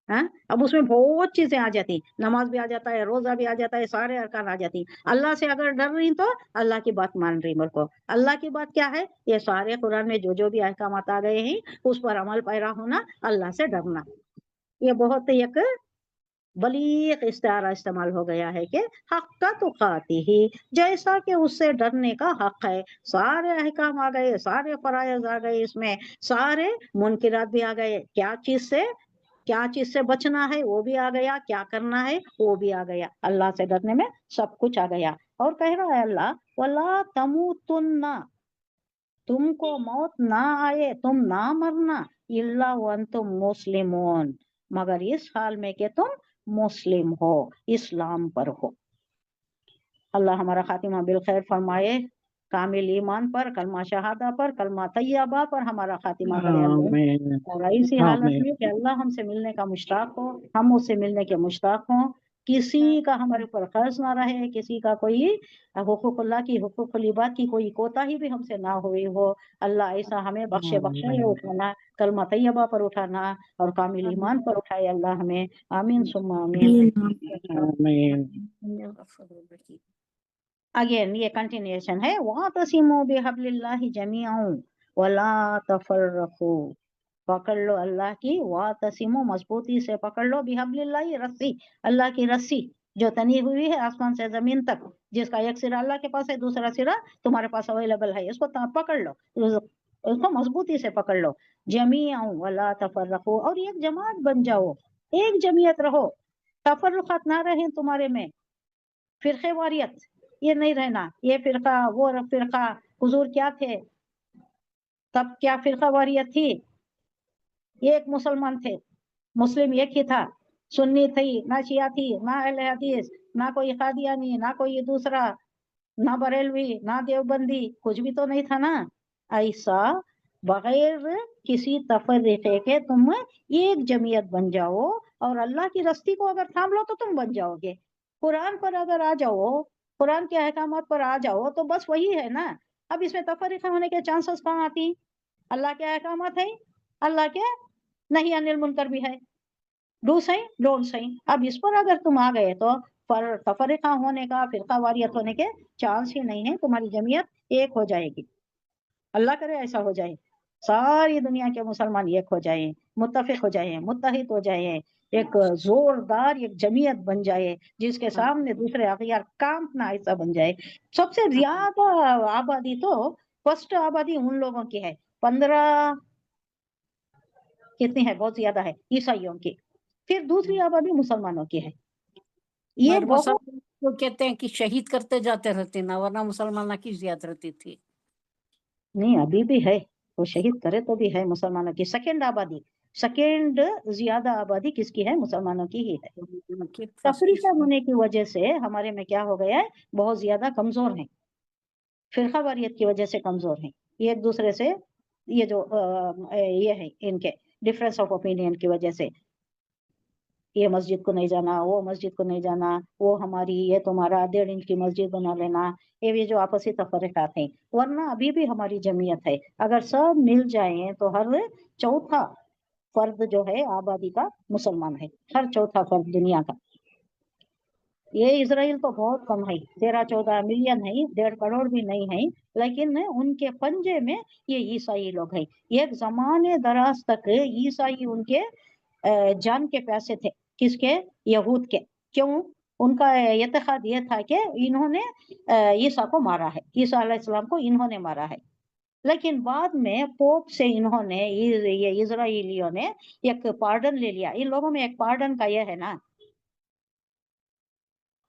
हाँ, अब उसमें बहुत चीजें आ जाती, नमाज भी आ जाता है, रोजा भी आ जाता है, सारे अरकान आ जाती। अल्लाह से अगर डर रही तो अल्लाह की बात मान रही। मेरे को अल्लाह की बात क्या है? ये सारे कुरान में जो जो भी अहकामात आ गए हैं उस पर अमल पैरा होना, अल्लाह से डरना। ये बहुत एक बलीग इस्तारा इस्तेमाल हो गया है कि हक्का तुकाती ही, जैसा कि उससे डरने का हक है। सारे अहकाम आ गए, सारे फराइज आ गए, इसमें सारे मुनकिरात भी आ गए। क्या चीज से बचना है वो भी आ गया, क्या करना है वो भी आ गया। अल्लाह से डरने में सब कुछ आ गया। और कह रहा है अल्लाह, वला तमूतुन्ना, तुमको मौत ना आए, तुम ना मरना, इल्ला व अंतुम मुस्लिमून, मगर इस हाल में कि तुम मुस्लिम हो, इस्लाम पर हो। अल्लाह हमारा खातिमा बिल खैर फरमाए, कामिल ईमान पर, कलमा शहादा पर, कलमा तैयबा पर हमारा खातिमा करे अल्लाह। और ऐसी हालत में कि अल्लाह हमसे मिलने का मुश्ताक हो, हम उससे मिलने के मुश्ताक हों, किसी का हमारे ऊपर कर्ज ना रहे, किसी का कोई हुकूकुल्लाह की हुकूकुल इबाद की कोई कोताही भी हमसे ना हुई हो। अल्लाह ऐसा हमें बख्शे उठाना, कलमा तैयबा पर उठाना और कामिल ईमान पर उठाए अल्लाह हमें। आमीन सुम्मा आमीन। अगेन ये कंटिन्यूएशन है, वातसिमू बिहब्लिल्लाहि जमीअन वला तफर्रकू, पकड़ लो अल्लाह की, वातसिमू मजबूती से पकड़ लो, बिहब्लिल्लाहि रस्सी, अल्लाह की रस्सी जो तनी हुई है आसमान से जमीन तक, जिसका एक सिरा अल्लाह के पास है, दूसरा सिरा तुम्हारे पास अवेलेबल है, इसको पकड़ लो, उसको मजबूती से पकड़ लो। जमीअन वला तफर्रकू, और एक जमात बन जाओ, एक जमीयत रहो, तफर्रुकात ना रहे तुम्हारे में, फिरके वारियत ये नहीं रहना, ये फिरका वो फिरका। हुजूर क्या थे तब? क्या फिरका वारियत थी? एक मुसलमान थे, मुस्लिम एक ही था, सुन्नी थी ना शिया थी ना अहले हदीस ना कोई कादियानी ना कोई दूसरा, ना बरेलवी ना देवबंदी, कुछ भी तो नहीं था ना। ऐसा बगैर किसी तफरीके के तुम एक जमीयत बन जाओ और अल्लाह की रस्ती को अगर थाम लो तो तुम बन जाओगे। कुरान पर अगर आ जाओ, कुरान के अहकामात पर आ जाओ तो बस वही है ना। अब इसमें तफरीका होने के चांसेस कहाँ आती? अल्लाह के अहकामात है, अल्लाह के नहीं अनिल मुनकर भी है, डू सही डोंट सही। अब इस पर अगर तुम आ गए तो तफरीका होने का, फिरका वारियत होने के चांस ही नहीं है, तुम्हारी जमीयत एक हो जाएगी। अल्लाह करे ऐसा हो जाए, सारी दुनिया के मुसलमान एक हो जाए, मुत्तफिक हो जाए, मुत्तहिद हो जाए, एक जोरदार एक जमीयत बन जाए जिसके सामने दूसरे अखियार कांपना, ऐसा बन जाए। सबसे ज्यादा आबादी तो फर्स्ट आबादी उन लोगों की है, 15 कितनी है, बहुत ज्यादा है ईसाइयों की। फिर दूसरी आबादी मुसलमानों की है, ये मगर बहुत मुसलमान तो कहते हैं कि शहीद करते जाते रहते ना, वरना मुसलमानों की ज्यादा रहती थी। नहीं, अभी भी है, वो शहीद करे तो भी है मुसलमानों की। सेकंड आबादी, सेकंड ज्यादा आबादी किसकी है? मुसलमानों की ही है। कि फर्स्ट तफरीका होने की वजह से हमारे में क्या हो गया है, बहुत ज्यादा कमजोर हैं, फिरका वारियत की वजह से कमजोर हैं, ये एक दूसरे से, ये जो ये है इनके डिफरेंस ऑफ ओपिनियन की वजह से, ये मस्जिद को नहीं जाना, वो मस्जिद को नहीं जाना, वो हमारी, ये तुम्हारा, 1.5 इंच की मस्जिद बना लेना, ये जो आपसी तफरीकात हैं। वरना अभी भी हमारी जमीयत है, अगर सब मिल जाएं तो हर चौथा फर्द जो है आबादी का मुसलमान है, हर चौथा फर्द दुनिया का। ये इजराइल तो बहुत कम है, 13-14 मिलियन है, 1.5 करोड़ भी नहीं है, लेकिन उनके पंजे में ये ईसाई लोग हैं। एक जमाने दराज तक ईसाई उनके जान के प्यासे थे। किसके? यहूद के। क्यों? उनका इत्तेहाद ये था कि इन्होंने ईसा को मारा है, ईसा अलैहिस्सलाम को इन्होंने मारा है। लेकिन बाद में पोप से इन्होंने, ये इजराइलियों ने एक पार्डन ले लिया। इन लोगों में एक पार्डन का यह है ना,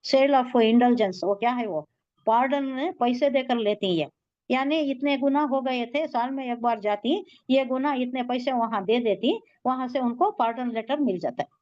सेल ऑफ इंडल्जेंस, वो क्या है? वो पार्डन पैसे देकर लेती है, यानी इतने गुना हो गए थे, साल में एक बार जाती, ये गुना इतने पैसे वहां दे देती, वहां से उनको पार्डन लेटर मिल जाता है।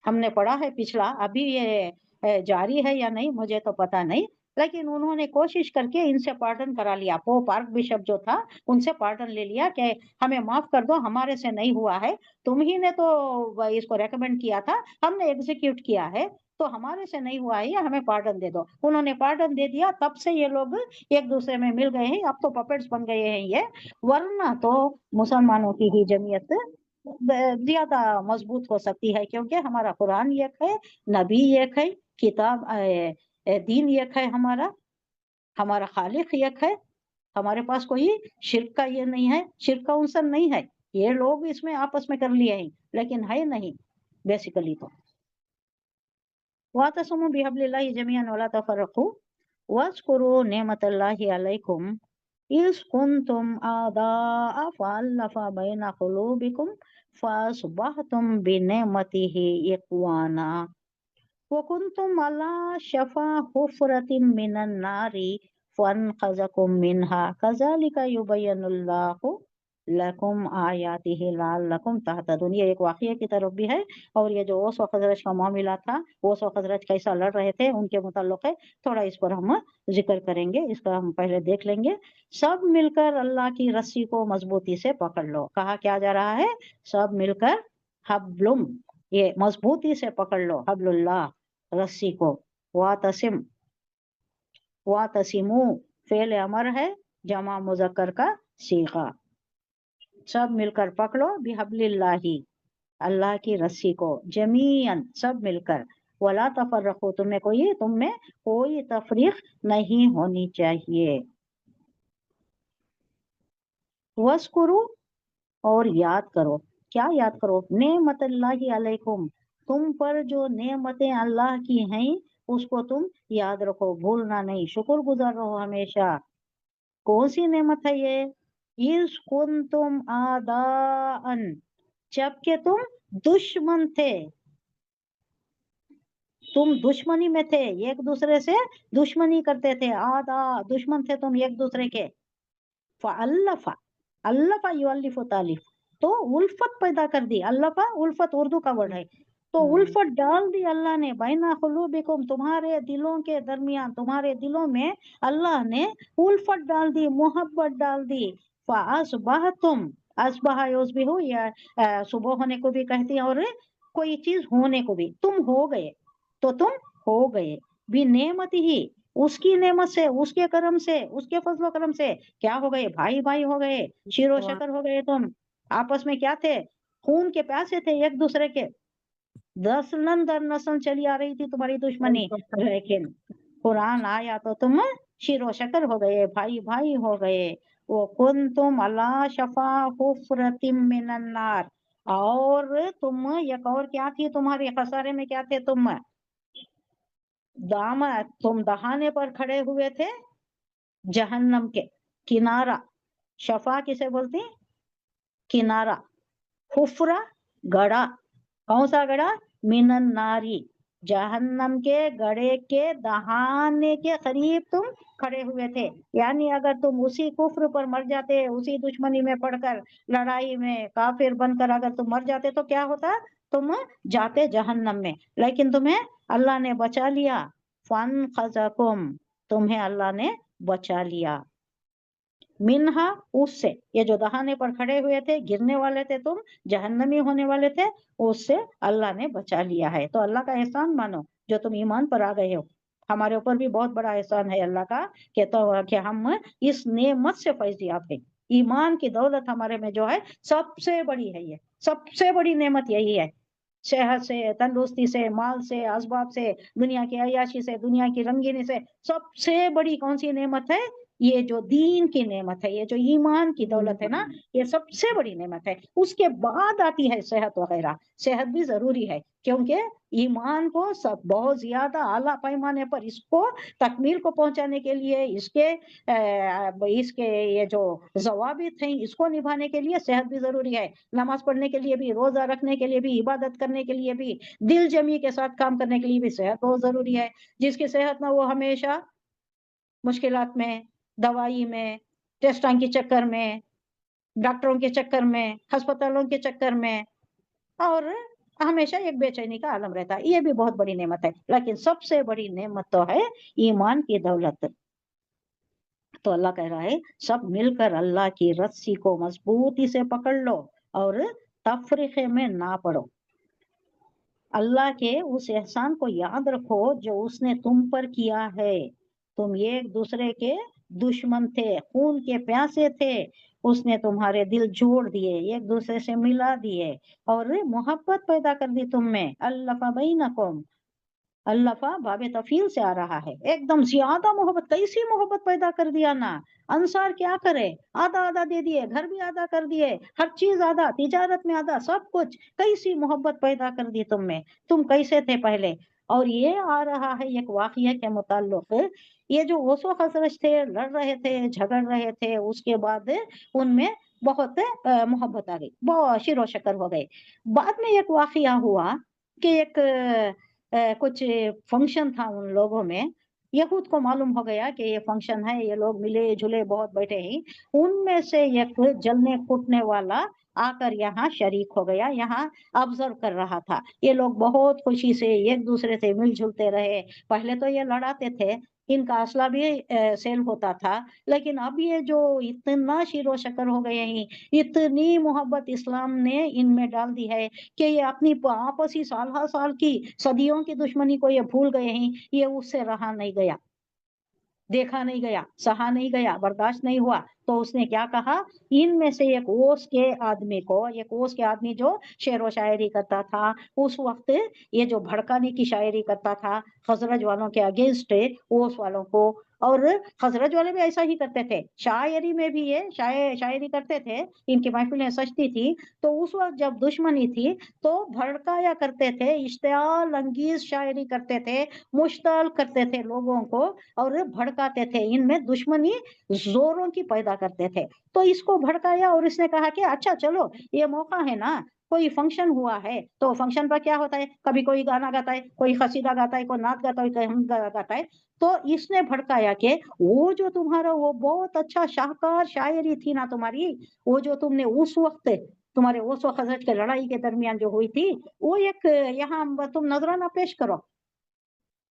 हमने पढ़ा है पिछला, अभी ये जारी है या नहीं मुझे तो पता नहीं, लेकिन उन्होंने कोशिश करके इनसे पार्डन करा लिया। पोप आर्क बिशप जो था उनसे पार्डन ले लिया कि हमें माफ कर दो, हमारे से नहीं हुआ है, तुम ही ने तो इसको रेकमेंड किया था, हमने एग्जीक्यूट किया है, तो हमारे से नहीं हुआ है, या हमें पार्डन दे दो। उन्होंने पार्डन दे दिया, तब से ये लोग एक दूसरे में मिल गए हैं, अब तो पपेट्स बन गए हैं ये। वरना तो मुसलमानों की ही जमीयत ज्यादा मजबूत हो सकती है, क्योंकि हमारा कुरान एक है, नबी एक है, किताब दीन एक है, हमारा खालिक एक है, हमारे पास कोई शिर्क का ये नहीं है, शिर्क का उनसर नहीं है। ये लोग इसमें आपस में कर लिए हैं, लेकिन है नहीं बेसिकली तो। वातसमु बिहब्लिल्लाहि जमीअन वला तफर्रकू वज़कुरू निअमतल्लाहि अलैकुम इज़ कुंतुम आदाअ फ़अल्लफ़ बैना क़ुलूबिकुम फ़अस्बहतुम बिनिअमतिहि इख़्वाना वकुंतुम अला शफ़ा हुफ़रतिम मिनन नारि फ़अन्क़ज़कुम मिनहा कज़ालिका युबय्यिनुल्लाहु लकुम आयातिहि लअल्लकुम तहतदून। ये एक वाक़िया की तरफ भी है, और ये जो ओस व खज़रज का मामला था, ओस व खज़रज कैसा लड़ रहे थे उनके मुताल्लिक़ है, थोड़ा इस पर हम जिक्र करेंगे, इसका हम पहले देख लेंगे। सब मिलकर अल्लाह की रस्सी को मजबूती से पकड़ लो। कहा क्या जा रहा है? सब मिलकर हब्लुम, ये मजबूती से पकड़ लो, हब्लुल्लाह, रस्सी को। वातसिम, वातसिमू फेल अमर है, जमा मुज़क्कर का सीगा। सब मिलकर पकड़ो, बिहब्लिल्लाही, अल्लाह की रस्सी को, जमीअन, सब मिलकर, वला तफर्रकू, तुम में कोई तफरीक नहीं होनी चाहिए। वस्कुरू, और याद करो। क्या याद करो? नेमतल्लाहि अलैकुम, तुम पर जो नेमतें अल्लाह की हैं उसको तुम याद रखो, भूलना नहीं, शुक्रगुजार रहो हमेशा। कौन सी नेमत है ये? इस कुंतुम आदाअन, जबकि तुम दुश्मन थे, तुम दुश्मनी में थे, एक दूसरे से दुश्मनी करते थे, आदा, दुश्मन थे तुम एक दूसरे के। फ़अल्लफ़ा, अल्लफ़ा युअल्लिफ़ु तालिफ़, तो उल्फत पैदा कर दी। अल्लफ़ा उल्फत उर्दू का वर्ड है, तो उल्फत डाल दी अल्लाह ने, बैना क़ुलूबिकुम, तुम्हारे दिलों के दरमियान, तुम्हारे दिलों में अल्लाह ने उल्फत डाल दी, मोहब्बत डाल दी। फ़अस्बहतुम, अस्बह युस्बिहु, या सुबह होने को भी कहती है, और कोई चीज होने को भी, तुम हो गए, तो तुम हो गए, भी नेमत ही, उसकी नेमत से, उसके करम से, उसके फजल करम से क्या हो गए? भाई भाई हो गए, शीरो शकर हो गए। तुम आपस में क्या थे? खून के प्यासे थे एक दूसरे के, नस्लन दर नस्ल चली आ रही थी तुम्हारी दुश्मनी, लेकिन कुरान आया तो तुम शीरो शकर हो गए, भाई भाई हो गए। वो कुंतुम अला शफा हुफरतिम मिनन नार, और तुम एक और क्या थी तुम्हारे खसारे में? क्या थे तुम? तुम दहाने पर खड़े हुए थे जहन्नम के, किनारा। शफा किसे बोलते हैं? किनारा। हुफरा, गड़ा। कौन सा गड़ा? मिनन नारी, जहन्नम के गड़े के दहाने के करीब तुम खड़े हुए थे। यानी अगर तुम उसी कुफ्र पर मर जाते, उसी दुश्मनी में पड़कर, लड़ाई में काफिर बनकर अगर तुम मर जाते तो क्या होता, तुम जाते जहन्नम में। लेकिन तुम्हें अल्लाह ने बचा लिया, फन खज़कुम, तुम्हें अल्लाह ने बचा लिया, मिन्हा, उससे, ये जो दहाने पर खड़े हुए थे, गिरने वाले थे तुम, जहन्नमी होने वाले थे, उससे अल्लाह ने बचा लिया है। तो अल्लाह का एहसान मानो जो तुम ईमान पर आ गए हो। हमारे ऊपर भी बहुत बड़ा एहसान है अल्लाह का कि हम इस नेमत से फैज़याब है। ईमान की दौलत हमारे में जो है सबसे बड़ी है, ये सबसे बड़ी नेमत यही है। सेहत से, तंदुरुस्ती से, माल से, असबाब से, दुनिया की अय्याशी से, दुनिया की रंगीनी से, सबसे बड़ी कौन सी नेमत है, ये जो दीन की नेमत है, ये जो ईमान की दौलत है ना, ये सबसे बड़ी नेमत है। उसके बाद आती है सेहत वगैरह। सेहत भी जरूरी है क्योंकि ईमान को सब बहुत ज्यादा आला पैमाने पर इसको तकमील को पहुंचाने के लिए, इसके ये जो जवाबित हैं इसको निभाने के लिए सेहत भी जरूरी है। नमाज पढ़ने के लिए भी, रोजा रखने के लिए भी, इबादत करने के लिए भी, दिल जमी के साथ काम करने के लिए भी सेहत बहुत जरूरी है। जिसकी सेहत ना, वो हमेशा मुश्किलात में, दवाई में, टेस्टां के चक्कर में, डॉक्टरों के चक्कर में, अस्पतालों के चक्कर में, और हमेशा एक बेचैनी का आलम रहता है। ये भी बहुत बड़ी नेमत है, लेकिन सबसे बड़ी नेमत तो है ईमान की दौलत। तो अल्लाह कह रहा है सब मिलकर अल्लाह की रस्सी को मजबूती से पकड़ लो और तफरीके में ना पड़ो। अल्लाह के उस एहसान को याद रखो जो उसने तुम पर किया है। तुम एक दूसरे के दुश्मन थे, खून के प्यासे थे, उसने तुम्हारे दिल जोड़ दिए, एक दूसरे से मिला दिए और मोहब्बत पैदा कर दी तुम में। अल्लफ़ा बैनकुम, अल्लफ़ा बाबे तफील से आ रहा है, एकदम ज्यादा मोहब्बत, कैसी मोहब्बत पैदा कर दिया ना। अंसार क्या करे, आधा आधा दे दिए, घर भी आधा कर दिए, हर चीज आधा, तिजारत में आधा, सब कुछ। कैसी मोहब्बत पैदा कर दी तुम में, तुम कैसे थे पहले। और ये आ रहा है एक वाकया के मुताल्लिक, ये जो ओसो खजरज थे, लड़ रहे थे, झगड़ रहे थे, उसके बाद उनमें बहुत मोहब्बत आ गई, बहुत शिरो शकर हो गए। बाद में एक वाकया हुआ कि एक कुछ फंक्शन था उन लोगों में, यहूद को मालूम हो गया कि ये फंक्शन है, ये लोग मिले जुले बहुत बैठे हैं। उनमें से एक जलने फूटने वाला आकर यहाँ शरीक हो गया, यहाँ ऑब्जर्व कर रहा था। ये लोग बहुत खुशी से एक दूसरे से मिलजुलते रहे। पहले तो ये लड़ाते थे, इनका असला भी सेल होता था, लेकिन अब ये जो इतना शिरो शकर हो गए हैं, इतनी मोहब्बत इस्लाम ने इनमें डाल दी है कि ये अपनी आपसी साल हर साल की सदियों की दुश्मनी को ये भूल गए हैं। ये उससे रहा नहीं गया, देखा नहीं गया, सहा नहीं गया, बर्दाश्त नहीं हुआ। तो उसने क्या कहा, इनमें से एक ओस के आदमी को, एक ओस के आदमी जो शेर व शायरी करता था उस वक्त, ये जो भड़काने की शायरी करता था खजरज वालों के अगेंस्ट, ओस वालों को, और खजरज वाले भी ऐसा ही करते थे, शायरी में भी ये शायरी करते थे, इनकी महफिलें सजती थी। तो उस वक्त जब दुश्मनी थी तो भड़काया करते थे, इश्तियाल अंगीज शायरी करते थे, मुश्ताल करते थे लोगों को और भड़काते थे, इनमें दुश्मनी जोरों की पैदा करते थे। तो इसको भड़काया और इसने कहा कि अच्छा चलो, ये मौका है ना, कोई फंक्शन हुआ है, तो फंक्शन पर क्या होता है, कभी कोई गाना गाता है, कोई कसीदा गाता है, कोई नाच गाता है, कोई हम गाता है। तो इसने भड़काया कि वो जो तुम्हारा वो बहुत अच्छा शाहकार शायरी थी ना तुम्हारी, वो जो तुमने उस वक्त, तुम्हारे ओस व खजरज के लड़ाई के दरमियान जो हुई थी, वो एक यहाँ तुम नजराना पेश करो,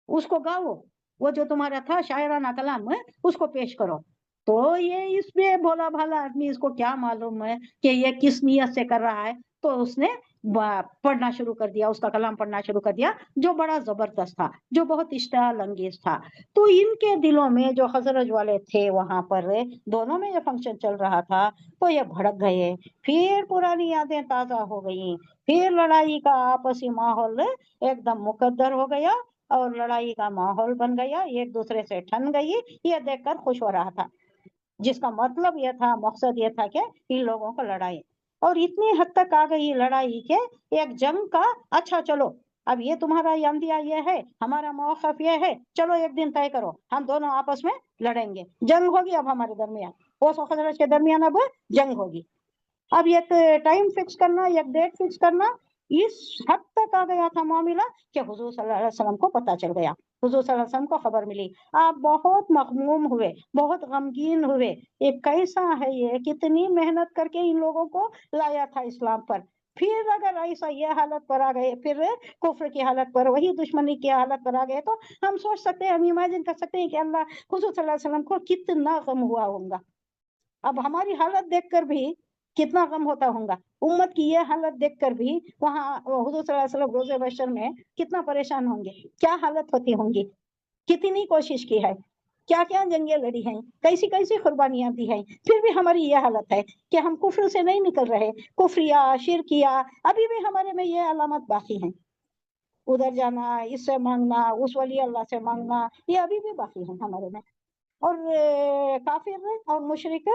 उसको गाओ, वो जो तुम्हारा था शायराना कलाम है उसको पेश करो। तो ये इसमें भोला भाला आदमी, इसको क्या मालूम है कि ये किस नियत से कर रहा है। तो उसने पढ़ना शुरू कर दिया, उसका कलाम पढ़ना शुरू कर दिया, जो बड़ा जबरदस्त था, जो बहुत इश्तियाल अंगेज था। तो इनके दिलों में जो हजरज वाले थे वहां पर, दोनों में ये फंक्शन चल रहा था, तो ये भड़क गए, फिर पुरानी यादें ताजा हो गई, फिर लड़ाई का आपसी माहौल एकदम मुकद्दर हो गया और लड़ाई का माहौल बन गया, एक दूसरे से ठन गई। ये देखकर खुश हो रहा था, जिसका मतलब यह था, मकसद यह था कि इन लोगों को लड़ाई, और इतनी हद तक आ गई लड़ाई के एक जंग का, अच्छा चलो अब ये तुम्हारा अंदिया ये है, हमारा मौकफ ये है, चलो एक दिन तय करो, हम दोनों आपस में लड़ेंगे, जंग होगी अब हमारे दरमियान, ओस व खजरज के दरमियान अब जंग होगी। अब एक टाइम फिक्स करना, एक डेट फिक्स करना, इस हद तक आ गया था मामला कि हुजूर सल्लल्लाहु अलैहि वसल्लम को पता चल गया, हुजूर सल्लल्लाहु अलैहि वसल्लम को खबर मिली। आप बहुत मखमूम हुए, बहुत गमगीन हुए, ये कैसा है, ये कितनी मेहनत करके इन लोगों को लाया था इस्लाम पर, फिर अगर ऐसा ये हालत पर आ गए, फिर कुफ्र की हालत पर, वही दुश्मनी की हालत पर आ गए, तो हम सोच सकते हैं, हम इमेजिन कर सकते हैं कि अल्लाह हुजूर सल्लल्लाहु अलैहि वसल्लम को कितना गम हुआ होगा। अब हमारी हालत देखकर भी कितना गम होता होगा, उम्मत की ये हालत देखकर भी वहाँ हुजूर सल्लल्लाहु अलैहि वसल्लम रोज़े महशर में कितना परेशान होंगे, क्या हालत होती होंगी, कितनी कोशिश की है, क्या क्या जंगें लड़ी हैं, कैसी कैसी कुर्बानियां दी हैं, फिर भी हमारी ये हालत है कि हम कुफ्र से नहीं निकल रहे, कुफ्रिया शिरकिया अभी भी हमारे में ये अलामत बाकी हैं, उधर जाना, इससे मांगना, उस वली अल्लाह से मांगना, ये अभी भी बाकी है हमारे में। और काफिर और मुशरिक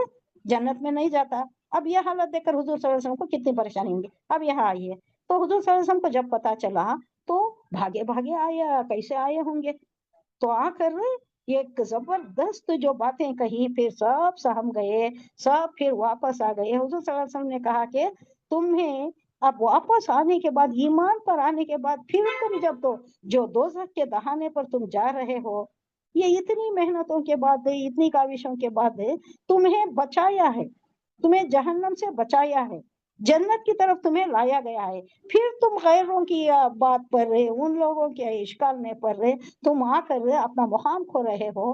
जन्नत में नहीं जाता। अब यह हालत देखकर हुजूर सल्लल्लाहु अलैहि वसल्लम को कितनी परेशानी होंगी। अब यहाँ आइए, तो हुजूर सल्लल्लाहु अलैहि वसल्लम को जब पता चला तो भागे भागे आया, कैसे आए होंगे, तो आकर एक जबरदस्त जो बातें कही, फिर सब सहम गए, सब फिर वापस आ गए। हुजूर सल्लल्लाहु अलैहि वसल्लम ने कहा कि तुम्हें अब वापस आने के बाद, ईमान पर आने के बाद, फिर तुम जब तो जो दोज़ख के दहाने पर तुम जा रहे हो, ये इतनी मेहनतों के बाद, इतनी काविशों के बाद तुम्हें बचाया है, तुम्हें जहन्नम से बचाया है, जन्नत की तरफ तुम्हें लाया गया है, फिर तुम गैरों की बात पर रहे, उन लोगों के इश्काल में पड़ रहे, तुम आकर अपना मुकाम खो रहे हो,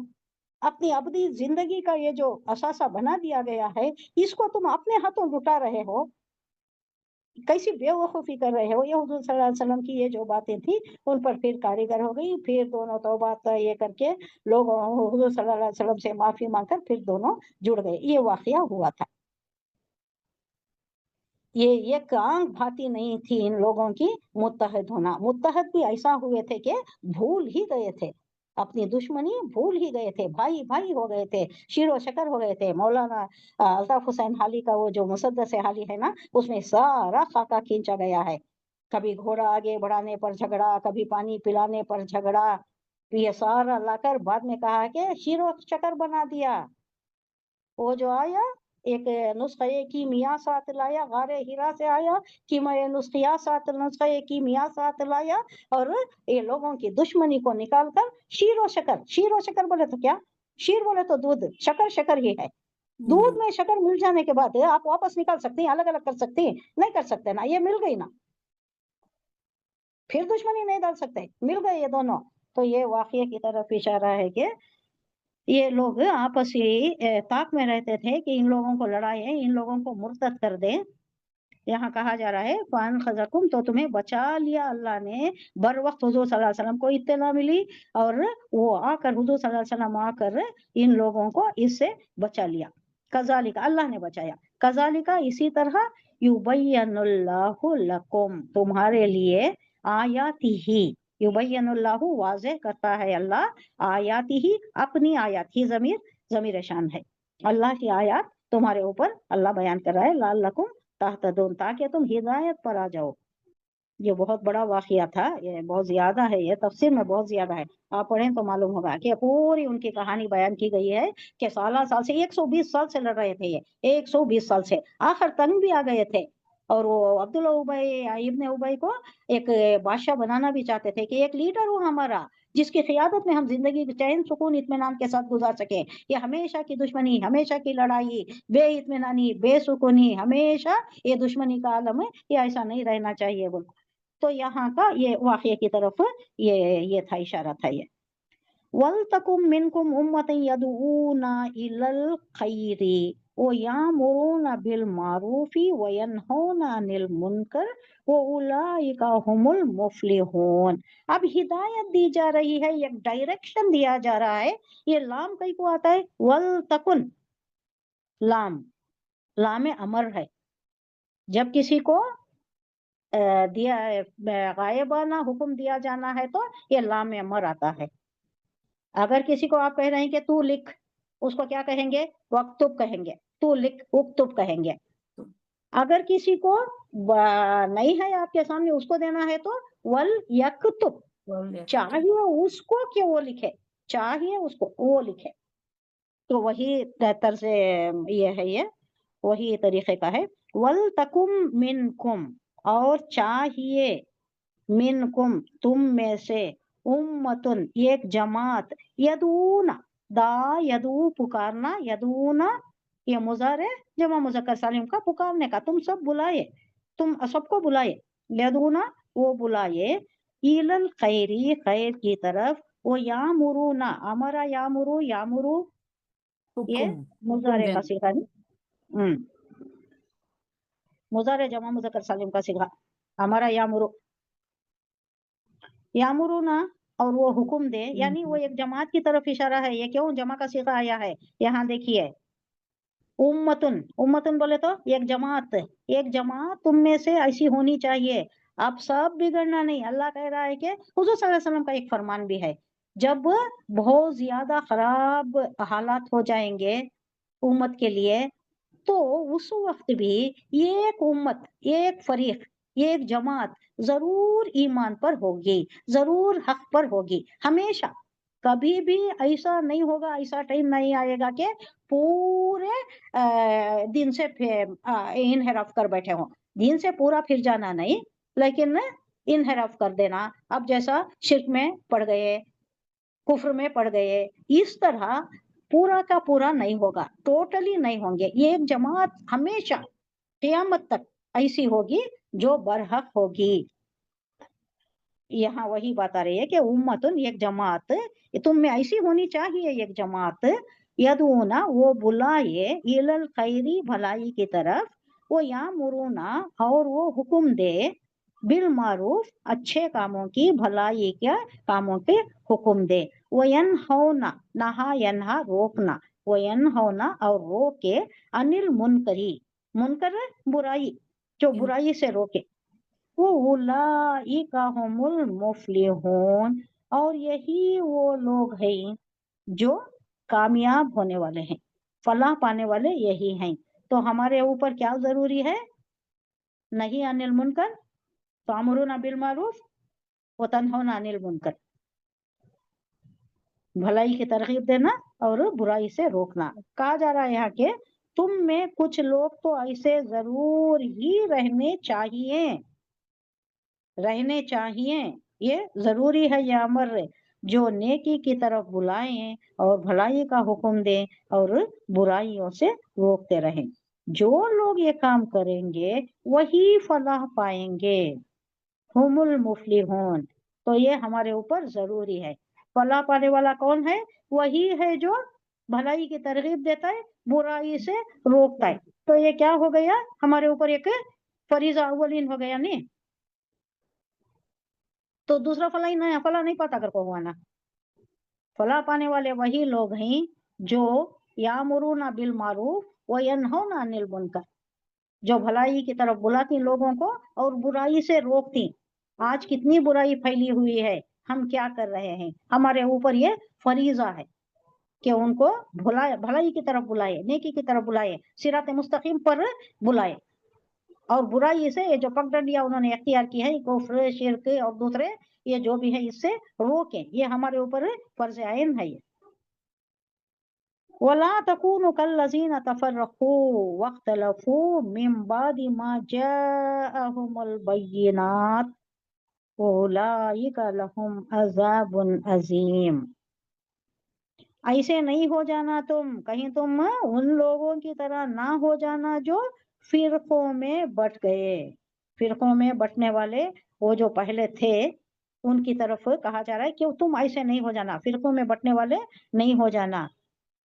अपनी अबदी जिंदगी का ये जो असासा बना दिया गया है, इसको तुम अपने हाथों लुटा रहे हो, कैसी बेवकूफी कर रहे हो। ये हुजूर सल्लल्लाहु अलैहि वसल्लम की ये जो बातें थी उन पर फिर कारीगर हो गई, फिर दोनों तौबा ये करके लोग हुजूर सल्लल्लाहु अलैहि वसल्लम से माफी मांगकर फिर दोनों जुड़ गए। ये वाकया हुआ था। ये एक आंख भाती नहीं थी इन लोगों की मुत्तहद होना। मुत्तहद भी ऐसा हुए थे कि भूल ही गए थे, अपनी दुश्मनी भूल ही गए थे, भाई भाई हो गए थे, शीरो शकर हो गए थे। मौलाना अल्ताफ हुसैन हाली का वो जो मुसद्दस हाली है ना, उसमें सारा खाका खींचा गया है। कभी घोड़ा आगे बढ़ाने पर झगड़ा, कभी पानी पिलाने पर झगड़ा, ये सारा लाकर बाद में कहा कि शीरो शकर बना दिया। वो जो आया एक नुस्खे की मियाँ साथ लाया, गारे हीरा से आया कि मैं नुस्खिया साथ, नुस्खे की मियाँ साथ लाया, और ये लोगों की दुश्मनी को निकाल कर शीरो शकर, शीरो शकर बोले तो क्या, शीर बोले तो दूध, शकर शकर ही है। दूध में शकर मिल जाने के बाद आप वापस निकाल सकते हैं, अलग अलग कर सकते हैं, नहीं कर सकते ना, ये मिल गई ना, फिर दुश्मनी नहीं डाल सकते, मिल गए ये दोनों। तो ये वाकये की तरफ इशारा है कि ये लोग आपस ही ताक में रहते थे कि इन लोगों को लड़ाए, इन लोगों को मुर्तद कर दें। यहाँ कहा जा रहा है फान खज़कुम, तो तुम्हें बचा लिया अल्लाह ने बर वक्त। हुजूर सल्लल्लाहु अलैहि वसल्लम को इत्तला मिली और वो आकर हुजूर सल्लल्लाहु अलैहि वसल्लम आकर इन लोगों को इससे बचा लिया। कज़ालिका, अल्लाह ने बचाया। कज़ालिका, इसी तरह युबय्यिनुल्लाहु लकुम, तुम्हारे लिए आयातिही, युबय्यिनुल्लाहु वाज़ेह करता है अल्लाह, आयातिही, अपनी आयत ही ज़मीर शान है, अल्लाह की आयत तुम्हारे ऊपर अल्लाह बयान कर रहा है, लअल्लकुम तहतदून, ताकि तुम हिदायत पर आ जाओ। ये बहुत बड़ा वाकया था, ये बहुत ज्यादा है, ये तफसीर में बहुत ज्यादा है, आप पढ़ें तो मालूम होगा कि पूरी उनकी कहानी बयान की गई है कि साल साल से 120 साल से लड़ रहे थे ये, 120 साल से आखिर तंग भी आ गए थे। और वो अब्दुल्ला उबई, इब्ने उबई को एक बादशाह बनाना भी चाहते थे कि एक लीडर हो हमारा, जिसकी क़ियादत में हम जिंदगी चैन सुकून इत्मीनान के साथ गुजार सके। ये हमेशा की दुश्मनी, हमेशा की लड़ाई, बेइत्मीनानी, बेसुकूनी, हमेशा ये दुश्मनी का आलम है, ये ऐसा नहीं रहना चाहिए बोल। तो यहाँ का ये वाक़ये की तरफ ये था, इशारा था ये। वलतकुम मिनकुम उम्मतन यदऊना इलल खैरी व यामुरूना बिल मारूफी व यनहौना अनिल मुनकर व उलाइका हुमुल मुफलिहून। अब हिदायत दी जा रही है, एक डायरेक्शन दिया जा रहा है। ये लाम कहीं को आता है, वलतकुन, लाम लाम अमर है। जब किसी को दिया गायबाना हुक्म दिया जाना है तो ये लाम अमर आता है। अगर किसी को आप कह रहे हैं कि तू लिख, उसको क्या कहेंगे, वक्तुब कहेंगे, तू लिख, उक्तुब कहेंगे। अगर किसी को नहीं है आपके सामने, उसको देना है तो वल यक्तुब, चाहिए उसको कि वो लिखे, चाहिए उसको वो लिखे। तो वही तरह से ये है, ये वही तरीके का है। वल तकुम मिनकुम, اور چاہیے منکم تم میں سے امتن ایک جماعت یدونا دا یدو پکارنا یدونا یہ مضارع جمع مذکر سالم کا پکارنے کا تم سب بلائے تم سب کو بلائے یدونا وہ بلائے ایلل خیری خیر کی طرف وہ یامرونا امرا یامرو یامرو یہ حکم مضارع کا دینا صیغہ ہے مضارع جمع مذکر سالم کا صیغہ ہمارا یامرو یامرونا اور وہ حکم دے یعنی وہ ایک جماعت کی طرف اشارہ ہے یہ کیوں جمع کا صیغہ آیا ہے یہاں دیکھیے امتن امتن بولے تو ایک جماعت تم میں سے ایسی ہونی چاہیے اب سب بگڑنا نہیں اللہ کہہ رہا ہے کہ حضور صلی اللہ علیہ وسلم کا ایک فرمان بھی ہے جب بہت زیادہ خراب حالات ہو جائیں گے امت کے لیے تو اس وقت بھی ایک امت ایک فریق ایک جماعت ضرور ایمان پر ہوگی ضرور حق پر ہوگی ہمیشہ کبھی بھی ایسا نہیں ہوگا ایسا ٹائم نہیں آئے گا کہ پورے دین سے انحراف کر بیٹھے ہوں دین سے پورا پھر جانا نہیں لیکن انحراف کر دینا اب جیسا شرک میں پڑ گئے کفر میں پڑ گئے اس طرح پورا کا پورا نہیں ہوگا ٹوٹلی نہیں ہوں گے یہ ایک جماعت ہمیشہ قیامت تک ایسی ہوگی جو برحق ہوگی یہاں وہی بات آ رہی ہے کہ امتن ایک جماعت تم میں ایسی ہونی چاہیے ایک جماعت یدونا وہ بلائے ایلل خیری بھلائی کی طرف وہ یامرونا اور وہ حکم دے بالمعروف اچھے کاموں کی بھلائی کے کاموں کے حکم دے وہ ینہونا نہا ینہا روکنا وہ ینہونا اور روکے انل منکری منکر برائی جو برائی سے روکے اولئک هم المفلحون اور یہی وہ لوگ ہیں جو کامیاب ہونے والے ہیں فلاح پانے والے یہی ہیں تو ہمارے اوپر کیا ضروری ہے نہیں عن المنکر تأمرون بالمعروف وتنہون عن المنکر بھلائی کی ترغیب دینا اور برائی سے روکنا کہا جا رہا ہے یہاں کہ تم میں کچھ لوگ تو ایسے ضرور ہی رہنے چاہیے یہ ضروری ہے یہ امر جو نیکی کی طرف بلائیں اور بھلائی کا حکم دیں اور برائیوں سے روکتے رہیں جو لوگ یہ کام کریں گے وہی فلاح پائیں گے ہم المفلحون تو یہ ہمارے اوپر ضروری ہے فلاح پانے والا کون ہے وہی ہے جو بھلائی کی ترغیب دیتا ہے برائی سے روکتا ہے تو یہ کیا ہو گیا ہمارے اوپر ایک فریضہ اولین ہو گیا نہیں تو دوسرا فلاح نہیں پاتا کر کو ہوا نا فلاح پانے والے وہی لوگ ہیں جو یامرون بالمعروف وینہون عن المنکر جو بھلائی کی طرف بلاتی لوگوں کو اور برائی سے روکتی آج کتنی برائی پھیلی ہوئی ہے ہم کیا کر رہے ہیں ہمارے اوپر یہ فریضہ ہے کہ ان کو بھلائی کی طرف بلائے نیکی کی طرف بلائے صراط مستقیم پر بلائے اور برائی سے یہ جو پگڈنڈیاں انہوں نے اختیار کی ہے کفر شرک اور دوسرے یہ جو بھی ہے اس سے روکیں یہ ہمارے اوپر فرض عین ہے وَلَا تَكُونُوا كَالَّذِينَ تَفَرَّقُوا وَاخْتَلَفُوا مِنْ بَعْدِ مَا جَاءَهُمُ الْبَيِّنَاتُ أُولَئِكَ لَهُمْ عَذَابٌ عَظِيمٌ ایسے نہیں ہو جانا تم کہیں تم ان لوگوں کی طرح نہ ہو جانا جو فرقوں میں بٹ گئے فرقوں میں بٹنے والے وہ جو پہلے تھے ان کی طرف کہا جا رہا ہے کہ تم ایسے نہیں ہو جانا فرقوں میں بٹنے والے نہیں ہو جانا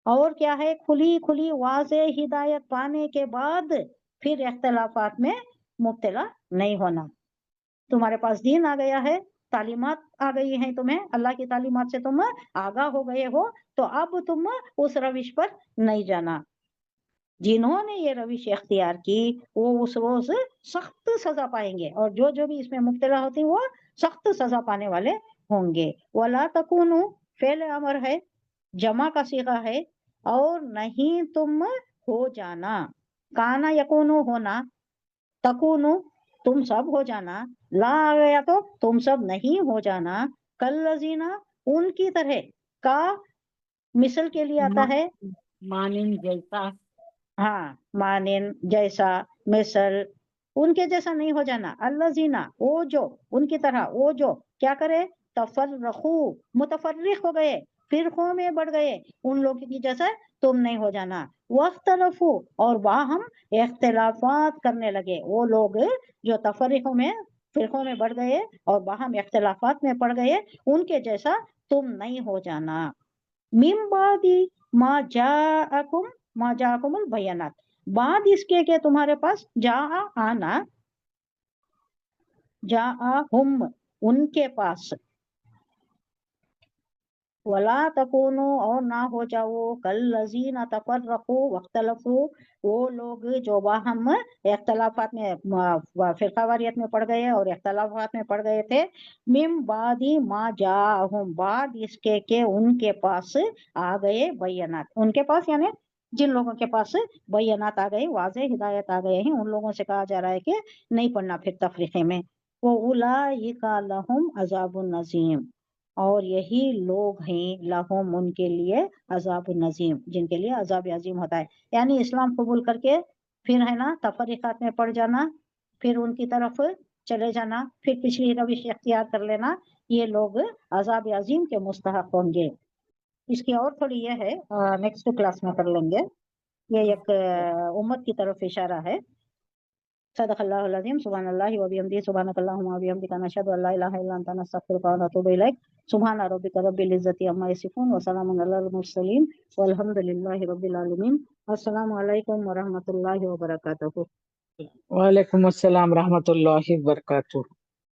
اور کیا ہے کھلی واضح ہدایت پانے کے بعد پھر اختلافات میں مبتلا نہیں ہونا تمہارے پاس دین آ گیا ہے تعلیمات آ گئی ہیں تمہیں اللہ کی تعلیمات سے تم آگاہ ہو گئے ہو تو اب تم اس روش پر نہیں جانا جنہوں نے یہ روش اختیار کی وہ اس روز سخت سزا پائیں گے اور جو بھی اس میں مبتلا ہوتی وہ سخت سزا پانے والے ہوں گے وَلَا تَكُونُوا فعل امر ہے جمع کا صیغہ ہے اور نہیں تم ہو جانا کانا یکونو ہونا تکونو تم سب ہو جانا لا آ گیا تو تم سب نہیں ہو جانا کالذین ان کی طرح کا مثل کے لیے آتا ہے مانن جیسا ہاں مانن جیسا مثل ان کے جیسا نہیں ہو جانا. الذین وہ جو ان کی طرح وہ جو کیا کرے تفرقو متفرق ہو گئے فرقوں میں بڑھ گئے ان لوگوں کی جیسا تم نہیں ہو جانا. واختلفو اور باہم اختلافات کرنے لگے وہ لوگ جو تفرقوں میں فرقوں میں بڑھ گئے اور باہم اختلافات میں پڑ گئے ان کے جیسا تم نہیں ہو جانا. من بعد ما جاءکم البینات بعد اس کے کہ تمہارے پاس آنا جاءہم ان کے پاس ولا تکونوا اور نہ ہو جاؤ کالذین تفرقوا واختلفوا وہ لوگ جو باہم اختلافات میں فرقہ واریت میں پڑ گئے اور اختلافات میں پڑ گئے تھے. من بعد ما جاءہم بعد اس کے کہ ان کے پاس آ گئے بینات ان کے پاس یعنی جن لوگوں کے پاس بینات آ گئی واضح ہدایت آ گئے ہیں ان لوگوں سے کہا جا رہا ہے کہ نہیں پڑھنا پھر تفریقے میں. وَأُولَٰئِکَ لَهُمْ عَذَابٌ عَظِیمٌ اور یہی لوگ ہیں لہم ان کے لیے عذاب النظیم جن کے لیے عذاب عظیم ہوتا ہے. یعنی اسلام قبول کر کے پھر ہے نا تفریقات میں پڑ جانا پھر ان کی طرف چلے جانا پھر پچھلی روش اختیار کر لینا یہ لوگ عذاب عظیم کے مستحق ہوں گے. اس کی اور تھوڑی یہ ہے نیکسٹ کلاس میں کر لیں گے. یہ ایک امت کی طرف اشارہ ہے. صدق اللہ العظیم. سبحان اللہ و بحمدہ سبحانک اللہم و بحمدک نشہد ان لا الہ الا انت نستغفرک و نتوب الیک. سبحان ربک رب العزۃ عما یصفون وسلام علی المرسلین والحمد للہ رب العالمین. السلام علیکم ورحمۃ اللہ وبرکاتہ. وعلیکم السلام رحمۃ اللہ وبرکاتہ.